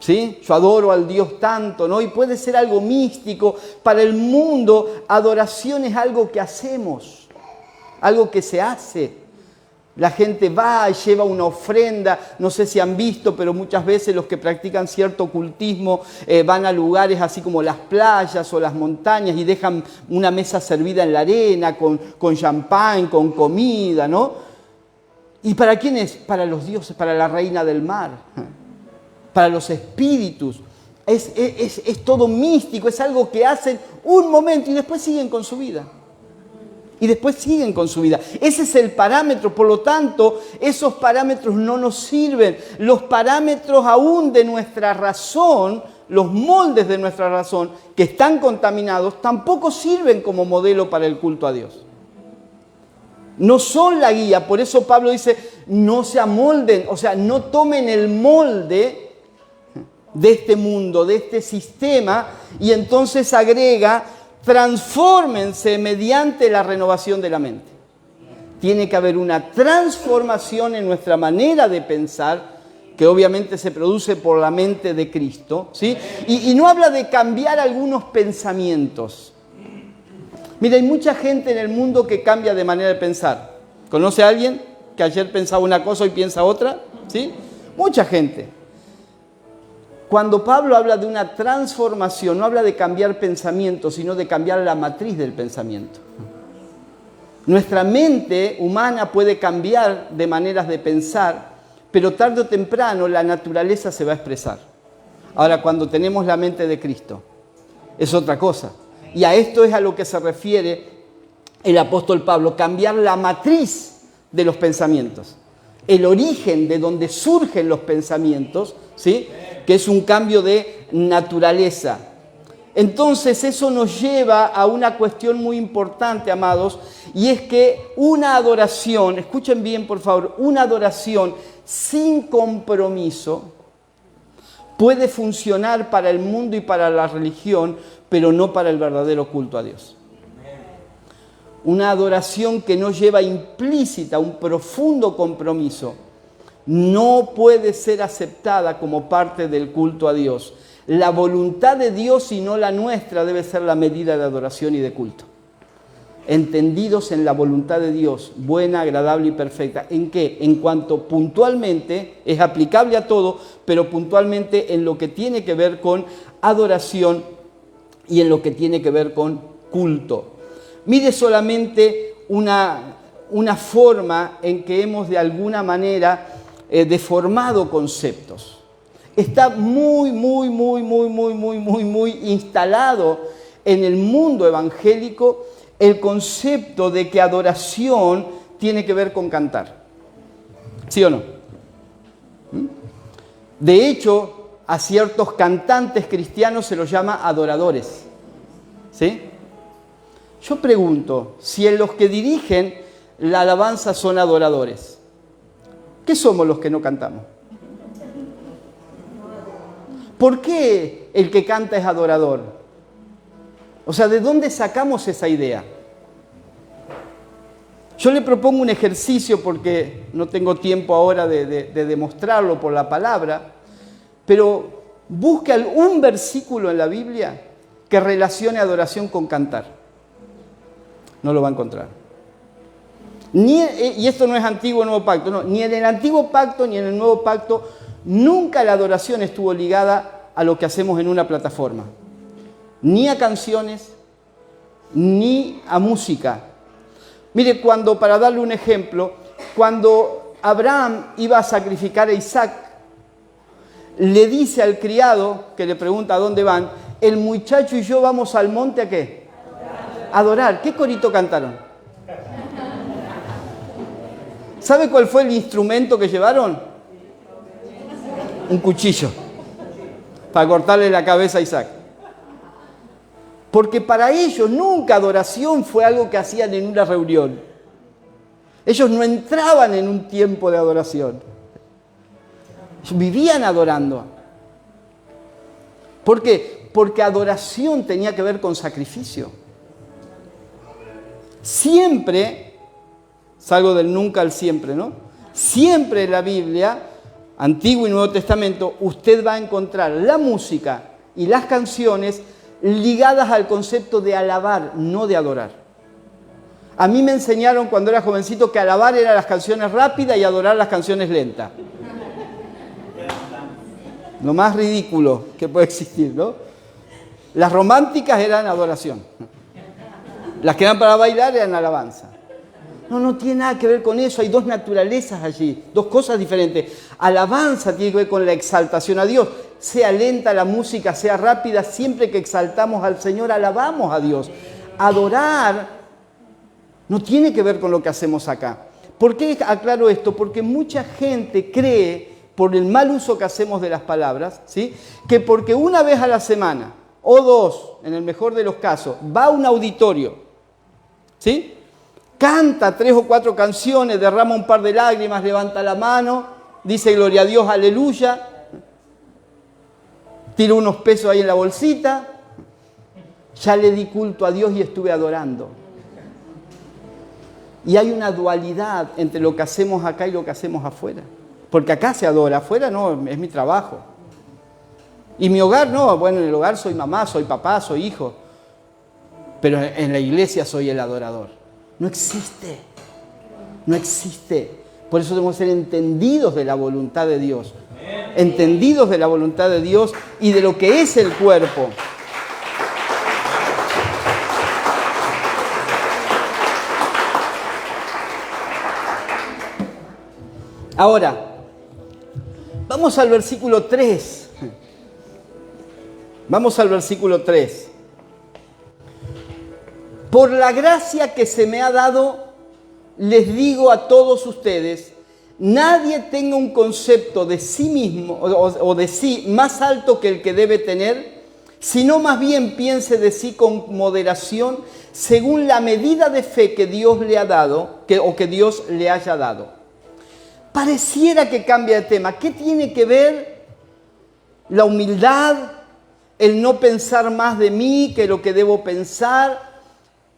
¿Sí? Yo adoro al Dios tanto, ¿no? Y puede ser algo místico. Para el mundo, adoración es algo que hacemos, algo que se hace. La gente va y lleva una ofrenda, no sé si han visto, pero muchas veces los que practican cierto ocultismo van a lugares así como las playas o las montañas y dejan una mesa servida en la arena con champán, con comida, ¿no? ¿Y para quién es? Para los dioses, para la reina del mar, para los espíritus. Es todo místico, es algo que hacen un momento y después siguen con su vida. Y después siguen con su vida. Ese es el parámetro. Por lo tanto, esos parámetros no nos sirven. Los parámetros aún de nuestra razón, los moldes de nuestra razón, que están contaminados, tampoco sirven como modelo para el culto a Dios. No son la guía. Por eso Pablo dice, no se amolden. O sea, no tomen el molde de este mundo, de este sistema. Y entonces agrega, transfórmense mediante la renovación de la mente. Tiene que haber una transformación en nuestra manera de pensar, que obviamente se produce por la mente de Cristo, ¿sí? Y no habla de cambiar algunos pensamientos. Mira, hay mucha gente en el mundo que cambia de manera de pensar. ¿Conoce a alguien que ayer pensaba una cosa y piensa otra? ¿Sí? Mucha gente. Cuando Pablo habla de una transformación, no habla de cambiar pensamientos, sino de cambiar la matriz del pensamiento. Nuestra mente humana puede cambiar de maneras de pensar, pero tarde o temprano la naturaleza se va a expresar. Ahora, cuando tenemos la mente de Cristo, es otra cosa. Y a esto es a lo que se refiere el apóstol Pablo, cambiar la matriz de los pensamientos. El origen de donde surgen los pensamientos, ¿sí? Que es un cambio de naturaleza. Entonces eso nos lleva a una cuestión muy importante, amados, y es que una adoración, escuchen bien por favor, una adoración sin compromiso puede funcionar para el mundo y para la religión, pero no para el verdadero culto a Dios. una adoración que no lleva implícita un profundo compromiso, no puede ser aceptada como parte del culto a Dios. La voluntad de Dios y no la nuestra debe ser la medida de adoración y de culto. Entendidos en la voluntad de Dios, buena, agradable y perfecta. ¿En qué? En cuanto puntualmente, es aplicable a todo, pero puntualmente en lo que tiene que ver con adoración y en lo que tiene que ver con culto. Mire solamente una forma en que hemos de alguna manera deformado conceptos. Está muy instalado en el mundo evangélico el concepto de que adoración tiene que ver con cantar. ¿Sí o no? De hecho, a ciertos cantantes cristianos se los llama adoradores. ¿Sí? Yo pregunto, si en los que dirigen la alabanza son adoradores, ¿qué somos los que no cantamos? ¿Por qué el que canta es adorador? O sea, ¿de dónde sacamos esa idea? Yo le propongo un ejercicio porque no tengo tiempo ahora de demostrarlo por la palabra, pero busque un versículo en la Biblia que relacione adoración con cantar. No lo va a encontrar. Y esto no es Antiguo o Nuevo Pacto, no, ni en el Antiguo Pacto ni en el Nuevo Pacto nunca la adoración estuvo ligada a lo que hacemos en una plataforma. Ni a canciones, ni a música. Mire, para darle un ejemplo, cuando Abraham iba a sacrificar a Isaac, le dice al criado, que le pregunta a dónde van, el muchacho y yo vamos al monte ¿a qué? Adorar. ¿Qué corito cantaron? ¿Sabe cuál fue el instrumento que llevaron? Un cuchillo, para cortarle la cabeza a Isaac. Porque para ellos nunca adoración fue algo que hacían en una reunión. Ellos no entraban en un tiempo de adoración. Ellos vivían adorando. ¿Por qué? Porque adoración tenía que ver con sacrificio. Siempre, salgo del nunca al siempre, ¿no? Siempre en la Biblia, Antiguo y Nuevo Testamento, usted va a encontrar la música y las canciones ligadas al concepto de alabar, no de adorar. A mí me enseñaron cuando era jovencito que alabar eran las canciones rápidas y adorar las canciones lentas. Lo más ridículo que puede existir, ¿no? Las románticas eran adoración. Las que eran para bailar eran alabanza. No tiene nada que ver con eso. Hay dos naturalezas allí, dos cosas diferentes. Alabanza tiene que ver con la exaltación a Dios. Sea lenta la música, sea rápida, siempre que exaltamos al Señor, alabamos a Dios. Adorar no tiene que ver con lo que hacemos acá. ¿Por qué aclaro esto? Porque mucha gente cree, por el mal uso que hacemos de las palabras, ¿sí?, que porque una vez a la semana, o dos, en el mejor de los casos, va a un auditorio, ¿sí?, canta 3 o 4 canciones, derrama un par de lágrimas, levanta la mano, dice gloria a Dios, aleluya, tira unos pesos ahí en la bolsita, ya le di culto a Dios y estuve adorando. Y hay una dualidad entre lo que hacemos acá y lo que hacemos afuera. Porque acá se adora, afuera no, es mi trabajo. Y mi hogar no, bueno, en el hogar soy mamá, soy papá, soy hijo. Pero en la iglesia soy el adorador. No existe. No existe. Por eso debemos ser entendidos de la voluntad de Dios. Entendidos de la voluntad de Dios y de lo que es el cuerpo. Ahora, vamos al versículo 3. Vamos al versículo 3. Por la gracia que se me ha dado, les digo a todos ustedes, nadie tenga un concepto de sí mismo o de sí más alto que el que debe tener, sino más bien piense de sí con moderación, según la medida de fe que Dios le ha dado, o que Dios le haya dado. Pareciera que cambia de tema. ¿Qué tiene que ver la humildad, el no pensar más de mí que lo que debo pensar?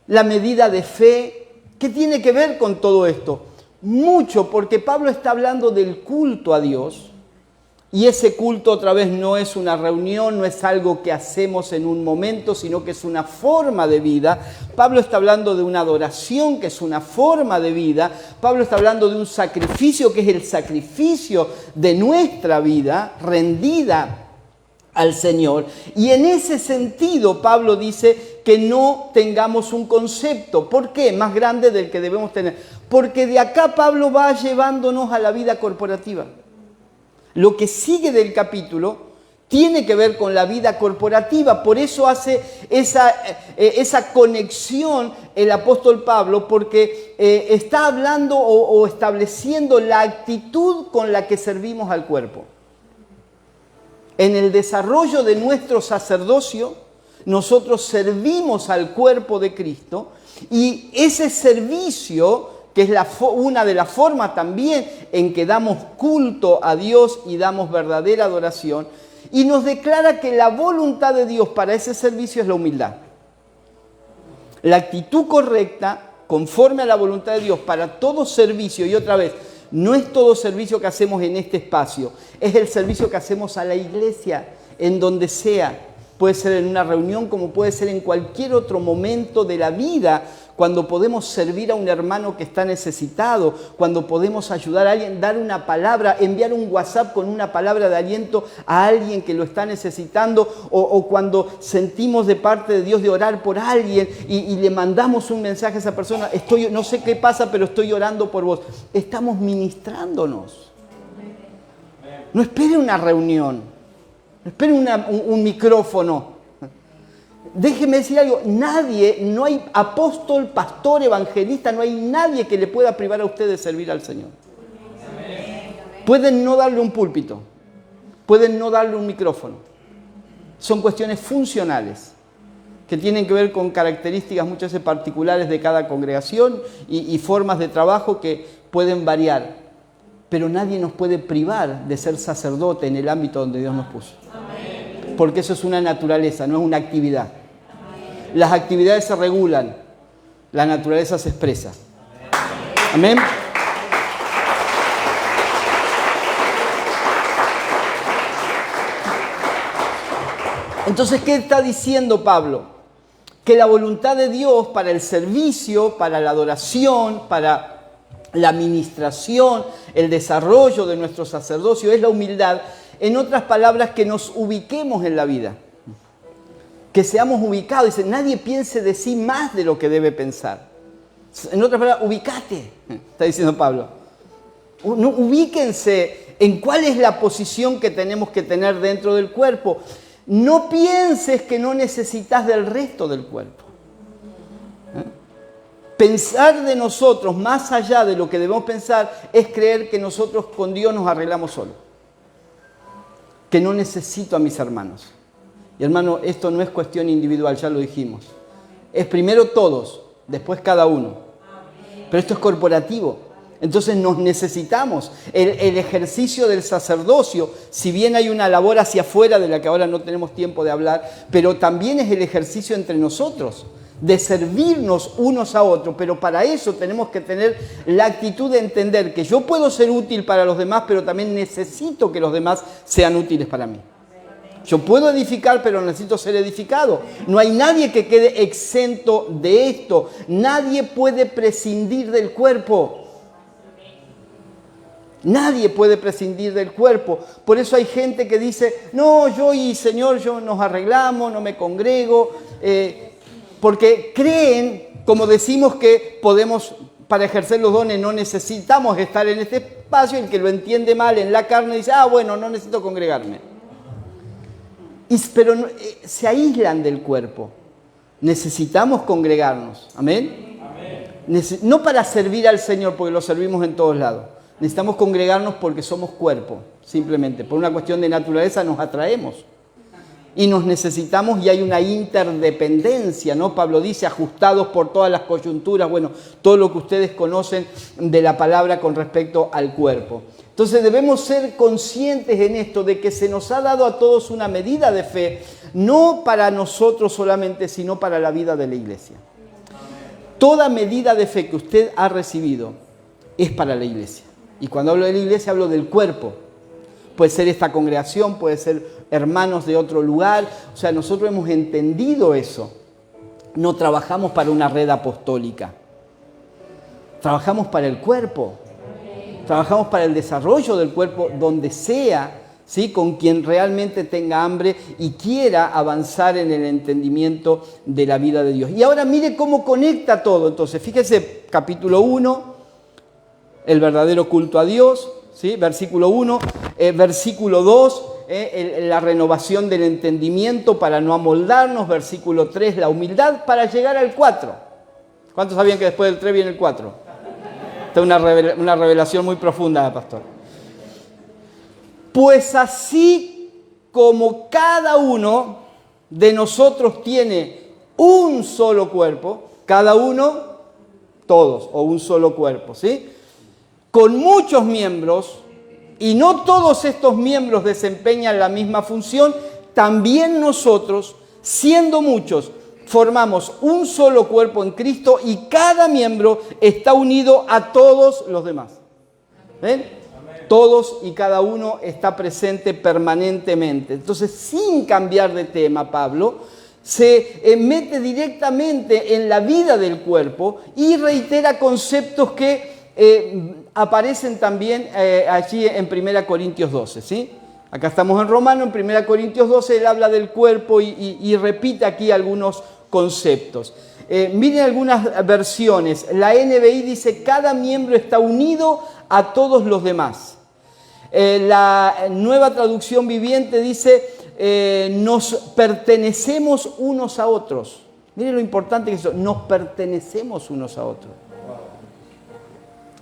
la medida de fe. ¿Qué tiene que ver con todo esto? Mucho, porque Pablo está hablando del culto a Dios. Y ese culto otra vez no es una reunión, no es algo que hacemos en un momento, sino que es una forma de vida. Pablo está hablando de una adoración que es una forma de vida. Pablo está hablando de un sacrificio que es el sacrificio de nuestra vida rendida al Señor. Y en ese sentido Pablo dice que no tengamos un concepto. ¿Por qué? Más grande del que debemos tener. Porque de acá Pablo va llevándonos a la vida corporativa. Lo que sigue del capítulo tiene que ver con la vida corporativa. Por eso hace esa conexión el apóstol Pablo, porque está hablando o estableciendo la actitud con la que servimos al cuerpo. En el desarrollo de nuestro sacerdocio, nosotros servimos al cuerpo de Cristo, y ese servicio, que es una de las formas también en que damos culto a Dios y damos verdadera adoración, y nos declara que la voluntad de Dios para ese servicio es la humildad. La actitud correcta, conforme a la voluntad de Dios para todo servicio, y otra vez, no es todo servicio que hacemos en este espacio, es el servicio que hacemos a la iglesia, en donde sea. Puede ser en una reunión, como puede ser en cualquier otro momento de la vida, cuando podemos servir a un hermano que está necesitado, cuando podemos ayudar a alguien, dar una palabra, enviar un WhatsApp con una palabra de aliento a alguien que lo está necesitando, o cuando sentimos de parte de Dios de orar por alguien y le mandamos un mensaje a esa persona: no sé qué pasa, pero estoy orando por vos. Estamos ministrándonos. No espere una reunión, no espere un micrófono. Déjeme decir algo, no hay apóstol, pastor, evangelista, no hay nadie que le pueda privar a usted de servir al Señor. Pueden no darle un púlpito, pueden no darle un micrófono. Son cuestiones funcionales que tienen que ver con características muchas veces particulares de cada congregación y formas de trabajo que pueden variar. Pero nadie nos puede privar de ser sacerdote en el ámbito donde Dios nos puso. Porque eso es una naturaleza, no es una actividad. Las actividades se regulan, la naturaleza se expresa. Amén. Entonces, ¿qué está diciendo Pablo? Que la voluntad de Dios para el servicio, para la adoración, para la administración, el desarrollo de nuestro sacerdocio es la humildad. En otras palabras, que nos ubiquemos en la vida. Que seamos ubicados. Dice, nadie piense de sí más de lo que debe pensar. En otras palabras, ubícate, está diciendo Pablo. Ubíquense en cuál es la posición que tenemos que tener dentro del cuerpo. No pienses que no necesitas del resto del cuerpo. Pensar de nosotros más allá de lo que debemos pensar es creer que nosotros con Dios nos arreglamos solos. Que no necesito a mis hermanos. Y hermano, esto no es cuestión individual, ya lo dijimos. Es primero todos, después cada uno. Pero esto es corporativo. Entonces nos necesitamos. El ejercicio del sacerdocio, si bien hay una labor hacia afuera de la que ahora no tenemos tiempo de hablar, pero también es el ejercicio entre nosotros, de servirnos unos a otros. Pero para eso tenemos que tener la actitud de entender que yo puedo ser útil para los demás, pero también necesito que los demás sean útiles para mí. Yo puedo edificar, pero necesito ser edificado. No hay nadie que quede exento de esto. Nadie puede prescindir del cuerpo. Nadie puede prescindir del cuerpo. Por eso hay gente que dice, no, yo y Señor, yo nos arreglamos, no me congrego. Porque creen, como decimos, que podemos, para ejercer los dones, no necesitamos estar en este espacio. El que lo entiende mal en la carne dice, bueno, no necesito congregarme. Pero se aíslan del cuerpo. Necesitamos congregarnos. ¿Amén? Amén. No para servir al Señor, porque lo servimos en todos lados. Necesitamos congregarnos porque somos cuerpo, simplemente. Por una cuestión de naturaleza nos atraemos. Y nos necesitamos, y hay una interdependencia, ¿no? Pablo dice, ajustados por todas las coyunturas. Bueno, todo lo que ustedes conocen de la palabra con respecto al cuerpo. Entonces debemos ser conscientes en esto de que se nos ha dado a todos una medida de fe, no para nosotros solamente, sino para la vida de la iglesia. Toda medida de fe que usted ha recibido es para la iglesia. Y cuando hablo de la iglesia hablo del cuerpo. Puede ser esta congregación, puede ser hermanos de otro lugar. O sea, nosotros hemos entendido eso. No trabajamos para una red apostólica. Trabajamos para el cuerpo. Trabajamos para el desarrollo del cuerpo donde sea, ¿sí? Con quien realmente tenga hambre y quiera avanzar en el entendimiento de la vida de Dios. Y ahora mire cómo conecta todo. Entonces, fíjese, capítulo 1, el verdadero culto a Dios, ¿sí? Versículo 1, versículo 2, la renovación del entendimiento para no amoldarnos, versículo 3, la humildad para llegar al 4. ¿Cuántos sabían que después del 3 viene el 4? Esta es una revelación muy profunda, pastor. Pues así como cada uno de nosotros tiene un solo cuerpo, cada uno, todos, o un solo cuerpo, ¿sí? Con muchos miembros, y no todos estos miembros desempeñan la misma función, también nosotros, siendo muchos, formamos un solo cuerpo en Cristo y cada miembro está unido a todos los demás. ¿Ven? Todos y cada uno está presente permanentemente. Entonces, sin cambiar de tema, Pablo se mete directamente en la vida del cuerpo y reitera conceptos que aparecen también allí en 1 Corintios 12, ¿sí? Acá estamos en Romanos, en 1 Corintios 12 él habla del cuerpo y repite aquí algunos conceptos. Miren algunas versiones. La NBI dice, cada miembro está unido a todos los demás. La Nueva Traducción Viviente dice, nos pertenecemos unos a otros. Miren lo importante que es eso, nos pertenecemos unos a otros.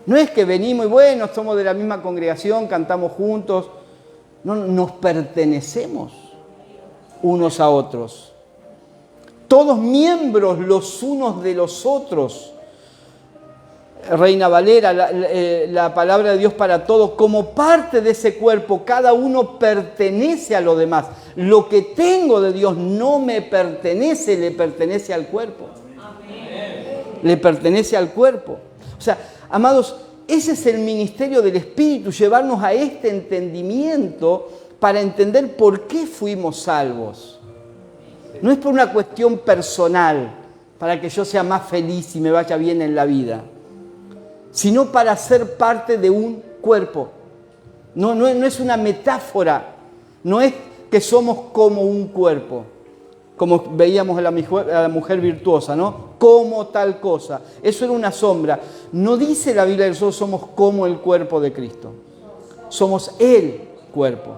No es que venimos y bueno, somos de la misma congregación, cantamos juntos. No, nos pertenecemos unos a otros. Todos miembros los unos de los otros. Reina Valera, la palabra de Dios para todos, como parte de ese cuerpo, cada uno pertenece a lo demás. Lo que tengo de Dios no me pertenece, le pertenece al cuerpo. Le pertenece al cuerpo. O sea, amados, ese es el ministerio del Espíritu, llevarnos a este entendimiento para entender por qué fuimos salvos. No es por una cuestión personal, para que yo sea más feliz y me vaya bien en la vida, sino para ser parte de un cuerpo. No es una metáfora, no es que somos como un cuerpo, como veíamos a la mujer virtuosa, ¿no? Como tal cosa. Eso era una sombra. No dice la Biblia que nosotros somos como el cuerpo de Cristo. Somos el cuerpo.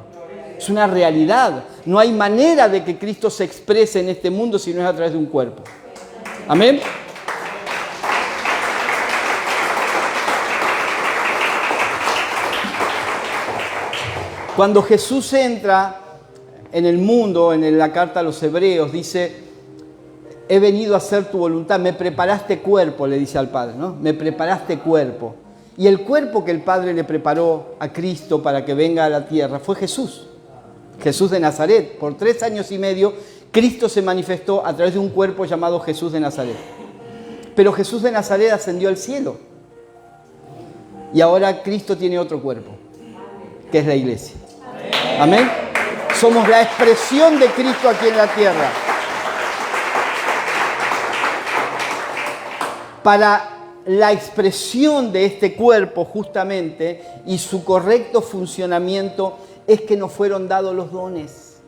Es una realidad. No hay manera de que Cristo se exprese en este mundo si no es a través de un cuerpo. Amén. Cuando Jesús entra en el mundo, en la carta a los Hebreos, dice, he venido a hacer tu voluntad, me preparaste cuerpo, le dice al Padre, ¿no? Me preparaste cuerpo. Y el cuerpo que el Padre le preparó a Cristo para que venga a la tierra fue Jesús. Jesús de Nazaret. Por 3 años y medio, Cristo se manifestó a través de un cuerpo llamado Jesús de Nazaret. Pero Jesús de Nazaret ascendió al cielo. Y ahora Cristo tiene otro cuerpo, que es la iglesia. Amén. Somos la expresión de Cristo aquí en la tierra. Para la expresión de este cuerpo justamente y su correcto funcionamiento es que nos fueron dados los dones.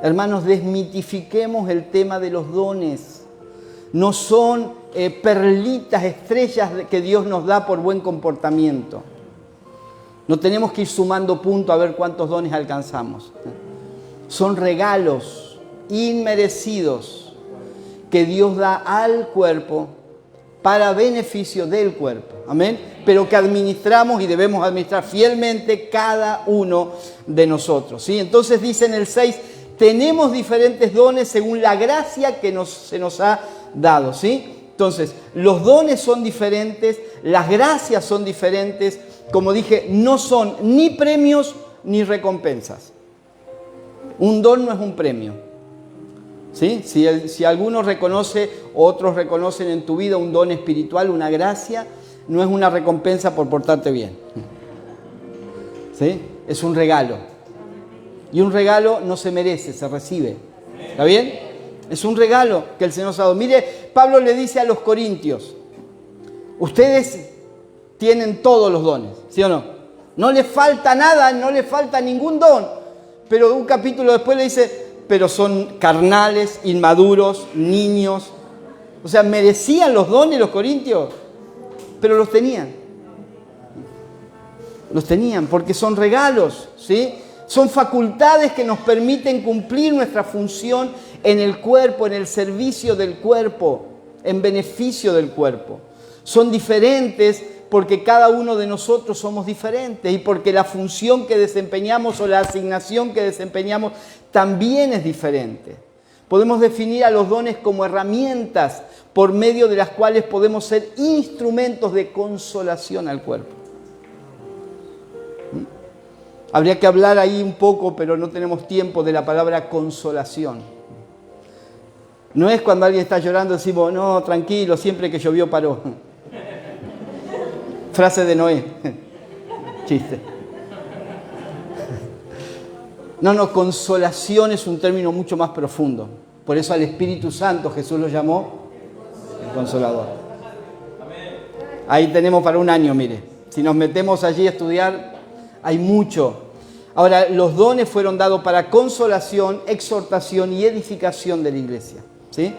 Hermanos, desmitifiquemos el tema de los dones. No son perlitas, estrellas que Dios nos da por buen comportamiento. No tenemos que ir sumando puntos a ver cuántos dones alcanzamos. Son regalos inmerecidos que Dios da al cuerpo para beneficio del cuerpo. Amén. Pero que administramos y debemos administrar fielmente cada uno de nosotros. ¿Sí? Entonces dice en el 6, tenemos diferentes dones según la gracia que se nos ha dado. ¿Sí? Entonces, los dones son diferentes, las gracias son diferentes. Como dije, no son ni premios ni recompensas. Un don no es un premio. ¿Sí? ¿Sí? Si alguno reconoce, o otros reconocen en tu vida un don espiritual, una gracia, no es una recompensa por portarte bien. ¿Sí? Es un regalo. Y un regalo no se merece, se recibe. ¿Está bien? Es un regalo que el Señor nos ha dado. Mire, Pablo le dice a los corintios, ustedes tienen todos los dones, ¿sí o no? No les falta nada, no les falta ningún don. Pero un capítulo después le dice, pero son carnales, inmaduros, niños. O sea, merecían los dones los corintios, pero los tenían. Los tenían porque son regalos, ¿sí? Son facultades que nos permiten cumplir nuestra función en el cuerpo, en el servicio del cuerpo, en beneficio del cuerpo. Son diferentes porque cada uno de nosotros somos diferentes y porque la función que desempeñamos o la asignación que desempeñamos también es diferente. Podemos definir a los dones como herramientas por medio de las cuales podemos ser instrumentos de consolación al cuerpo. Habría que hablar ahí un poco, pero no tenemos tiempo, de la palabra consolación. No es cuando alguien está llorando, decimos, no, tranquilo, siempre que llovió paró. Frase de Noé. Chiste. No, consolación es un término mucho más profundo. Por eso al Espíritu Santo Jesús lo llamó el Consolador. Ahí tenemos para un año, mire. Si nos metemos allí a estudiar, hay mucho. Ahora, los dones fueron dados para consolación, exhortación y edificación de la iglesia. ¿Sí?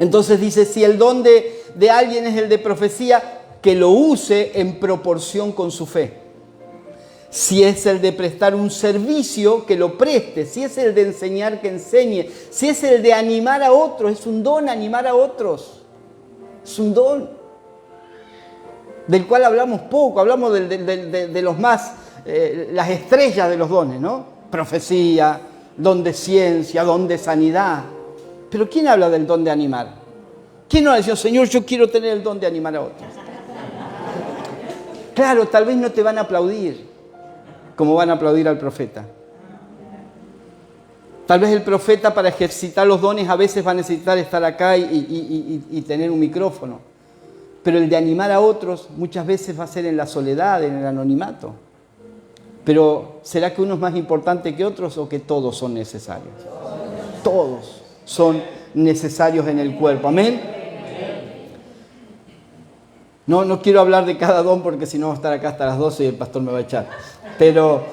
Entonces dice, si el don de alguien es el de profecía, que lo use en proporción con su fe. Si es el de prestar un servicio, que lo preste. Si es el de enseñar, que enseñe. Si es el de animar a otros, es un don animar a otros. Es un don del cual hablamos poco. Hablamos de los más, las estrellas de los dones, ¿no? Profecía, don de ciencia, don de sanidad. Pero ¿quién habla del don de animar? ¿Quién no dice, Señor, yo quiero tener el don de animar a otros? Claro, tal vez no te van a aplaudir como van a aplaudir al profeta. Tal vez el profeta, para ejercitar los dones, a veces va a necesitar estar acá y tener un micrófono. Pero el de animar a otros muchas veces va a ser en la soledad, en el anonimato. Pero ¿será que uno es más importante que otros o que todos son necesarios? Todos son necesarios en el cuerpo. Amén. No quiero hablar de cada don porque si no voy a estar acá hasta las 12 y el pastor me va a echar. Pero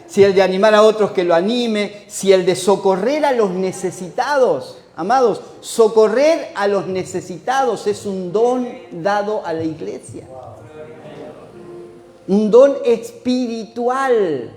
si el de animar a otros, que lo anime. Si el de socorrer a los necesitados. Amados, socorrer a los necesitados es un don dado a la iglesia. Un don espiritual.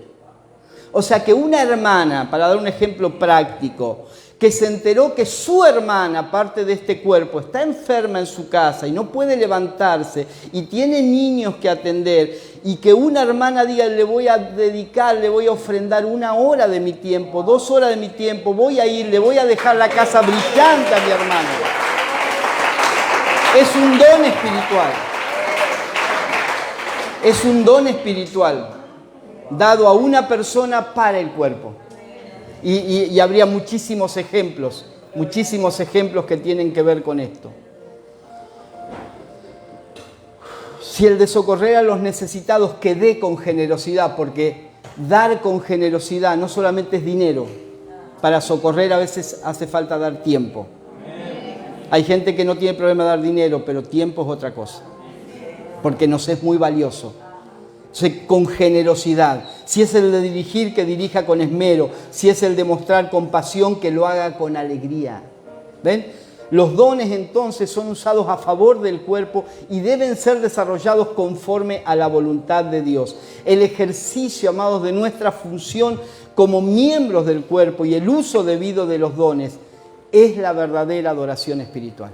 O sea que una hermana, para dar un ejemplo práctico, que se enteró que su hermana, parte de este cuerpo, está enferma en su casa y no puede levantarse y tiene niños que atender, y que una hermana diga, le voy a dedicar, le voy a ofrendar 1 hora de mi tiempo, 2 horas de mi tiempo, voy a ir, le voy a dejar la casa brillante a mi hermana. Es un don espiritual. Es un don espiritual dado a una persona para el cuerpo. Y habría muchísimos ejemplos que tienen que ver con esto. Si el de socorrer a los necesitados, que dé con generosidad, porque dar con generosidad no solamente es dinero. Para socorrer a veces hace falta dar tiempo. Hay gente que no tiene problema de dar dinero, pero tiempo es otra cosa, porque nos es muy valioso. Entonces, con generosidad. Si es el de dirigir, que dirija con esmero. Si es el de mostrar compasión, que lo haga con alegría. ¿Ven? Los dones entonces son usados a favor del cuerpo y deben ser desarrollados conforme a la voluntad de Dios. El ejercicio, amados, de nuestra función como miembros del cuerpo y el uso debido de los dones es la verdadera adoración espiritual.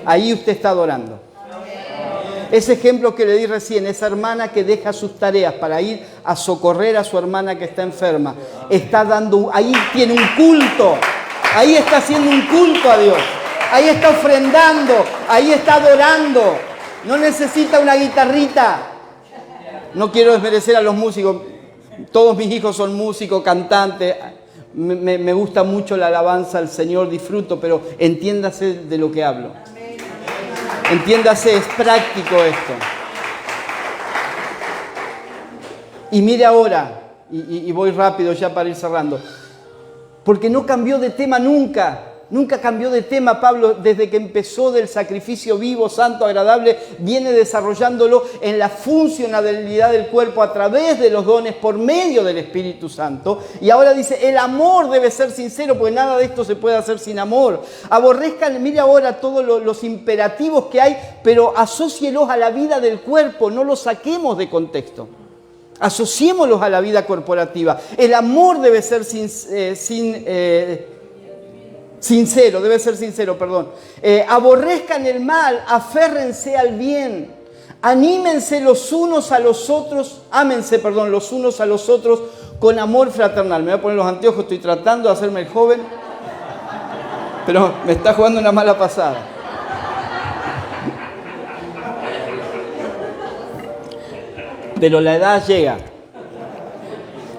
Ahí usted está adorando. Ese ejemplo que le di recién, esa hermana que deja sus tareas para ir a socorrer a su hermana que está enferma, está dando, ahí tiene un culto, ahí está haciendo un culto a Dios, ahí está ofrendando, ahí está adorando, no necesita una guitarrita. No quiero desmerecer a los músicos, todos mis hijos son músicos, cantantes, Me gusta mucho la alabanza al Señor, disfruto, pero entiéndase de lo que hablo. Entiéndase, es práctico esto. Y mire ahora, y voy rápido ya para ir cerrando, porque no cambió de tema nunca. Nunca cambió de tema Pablo desde que empezó del sacrificio vivo, santo, agradable, viene desarrollándolo en la funcionalidad del cuerpo a través de los dones por medio del Espíritu Santo. Y ahora dice, el amor debe ser sincero, porque nada de esto se puede hacer sin amor. Aborrezcan, mire ahora todos los imperativos que hay, pero asócielos a la vida del cuerpo, no los saquemos de contexto. Asociémoslos a la vida corporativa. El amor debe ser sincero. Aborrezcan el mal, aférrense al bien. Ámense los unos a los otros con amor fraternal. Me voy a poner los anteojos, estoy tratando de hacerme el joven, pero me está jugando una mala pasada. Pero la edad llega.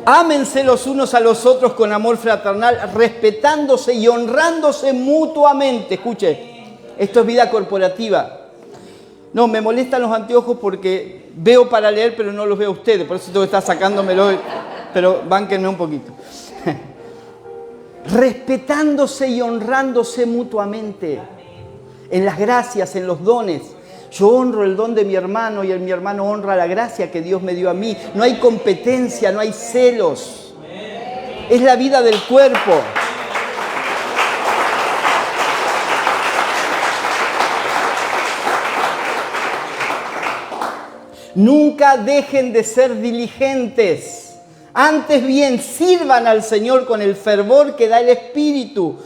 Ámense los unos a los otros con amor fraternal, respetándose y honrándose mutuamente. Escuche, esto es vida corporativa. No, me molestan los anteojos porque veo para leer, pero no los veo a ustedes. Por eso tengo que estar sacándomelo, pero bánquenme un poquito. Respetándose y honrándose mutuamente. En las gracias, en los dones. Yo honro el don de mi hermano y mi hermano honra la gracia que Dios me dio a mí. No hay competencia, no hay celos. Es la vida del cuerpo. Nunca dejen de ser diligentes. Antes bien, sirvan al Señor con el fervor que da el Espíritu.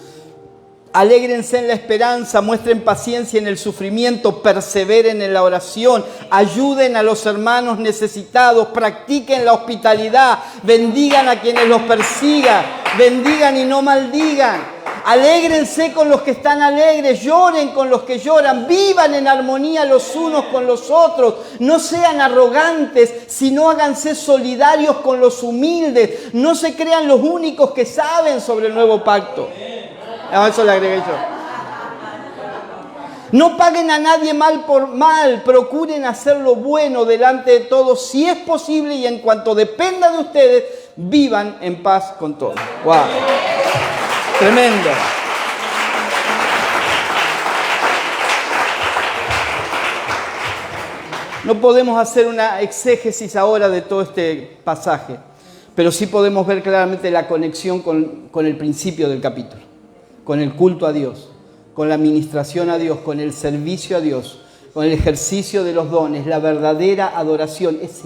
Alégrense en la esperanza, muestren paciencia en el sufrimiento, perseveren en la oración, ayuden a los hermanos necesitados, practiquen la hospitalidad, bendigan a quienes los persigan, bendigan y no maldigan. Alégrense con los que están alegres, lloren con los que lloran, vivan en armonía los unos con los otros. No sean arrogantes, sino háganse solidarios con los humildes. No se crean los únicos que saben sobre el nuevo pacto. Eso le agregué yo. No paguen a nadie mal por mal, procuren hacer lo bueno delante de todos, si es posible y en cuanto dependa de ustedes, vivan en paz con todos. ¡Wow! Tremendo. No podemos hacer una exégesis ahora de todo este pasaje, pero sí podemos ver claramente la conexión con el principio del capítulo. Con el culto a Dios, con la administración a Dios, con el servicio a Dios, con el ejercicio de los dones, la verdadera adoración. Es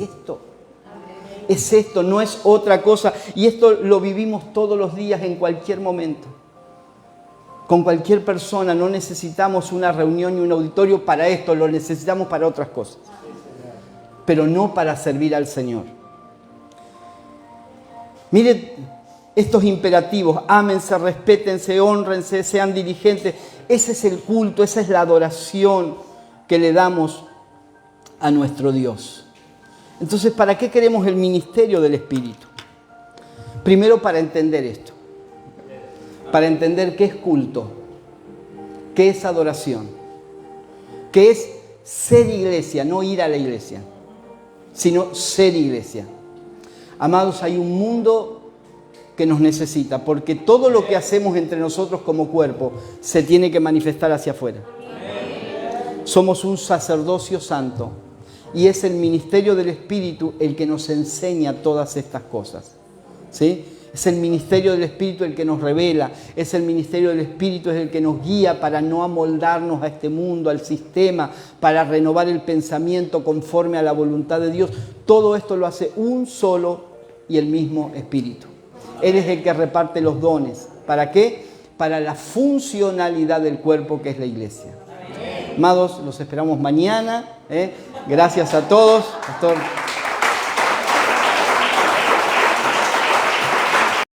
esto, no es otra cosa. Y esto lo vivimos todos los días en cualquier momento. Con cualquier persona, no necesitamos una reunión ni un auditorio para esto, lo necesitamos para otras cosas. Pero no para servir al Señor. Mire estos imperativos, ámense, respétense, hónrense, sean diligentes. Ese es el culto, esa es la adoración que le damos a nuestro Dios. Entonces, ¿para qué queremos el ministerio del Espíritu? Primero, para entender esto. Para entender qué es culto, qué es adoración, qué es ser iglesia, no ir a la iglesia, sino ser iglesia. Amados, hay un mundo que nos necesita, porque todo lo que hacemos entre nosotros como cuerpo se tiene que manifestar hacia afuera. Somos un sacerdocio santo y es el ministerio del Espíritu el que nos enseña todas estas cosas, ¿sí? Es el ministerio del Espíritu el que nos revela, es el ministerio del Espíritu el que nos guía para no amoldarnos a este mundo, al sistema, para renovar el pensamiento conforme a la voluntad de Dios. Todo esto lo hace un solo y el mismo Espíritu. Él es el que reparte los dones. ¿Para qué? Para la funcionalidad del cuerpo que es la iglesia. Amados, los esperamos mañana. Gracias a todos. Pastor.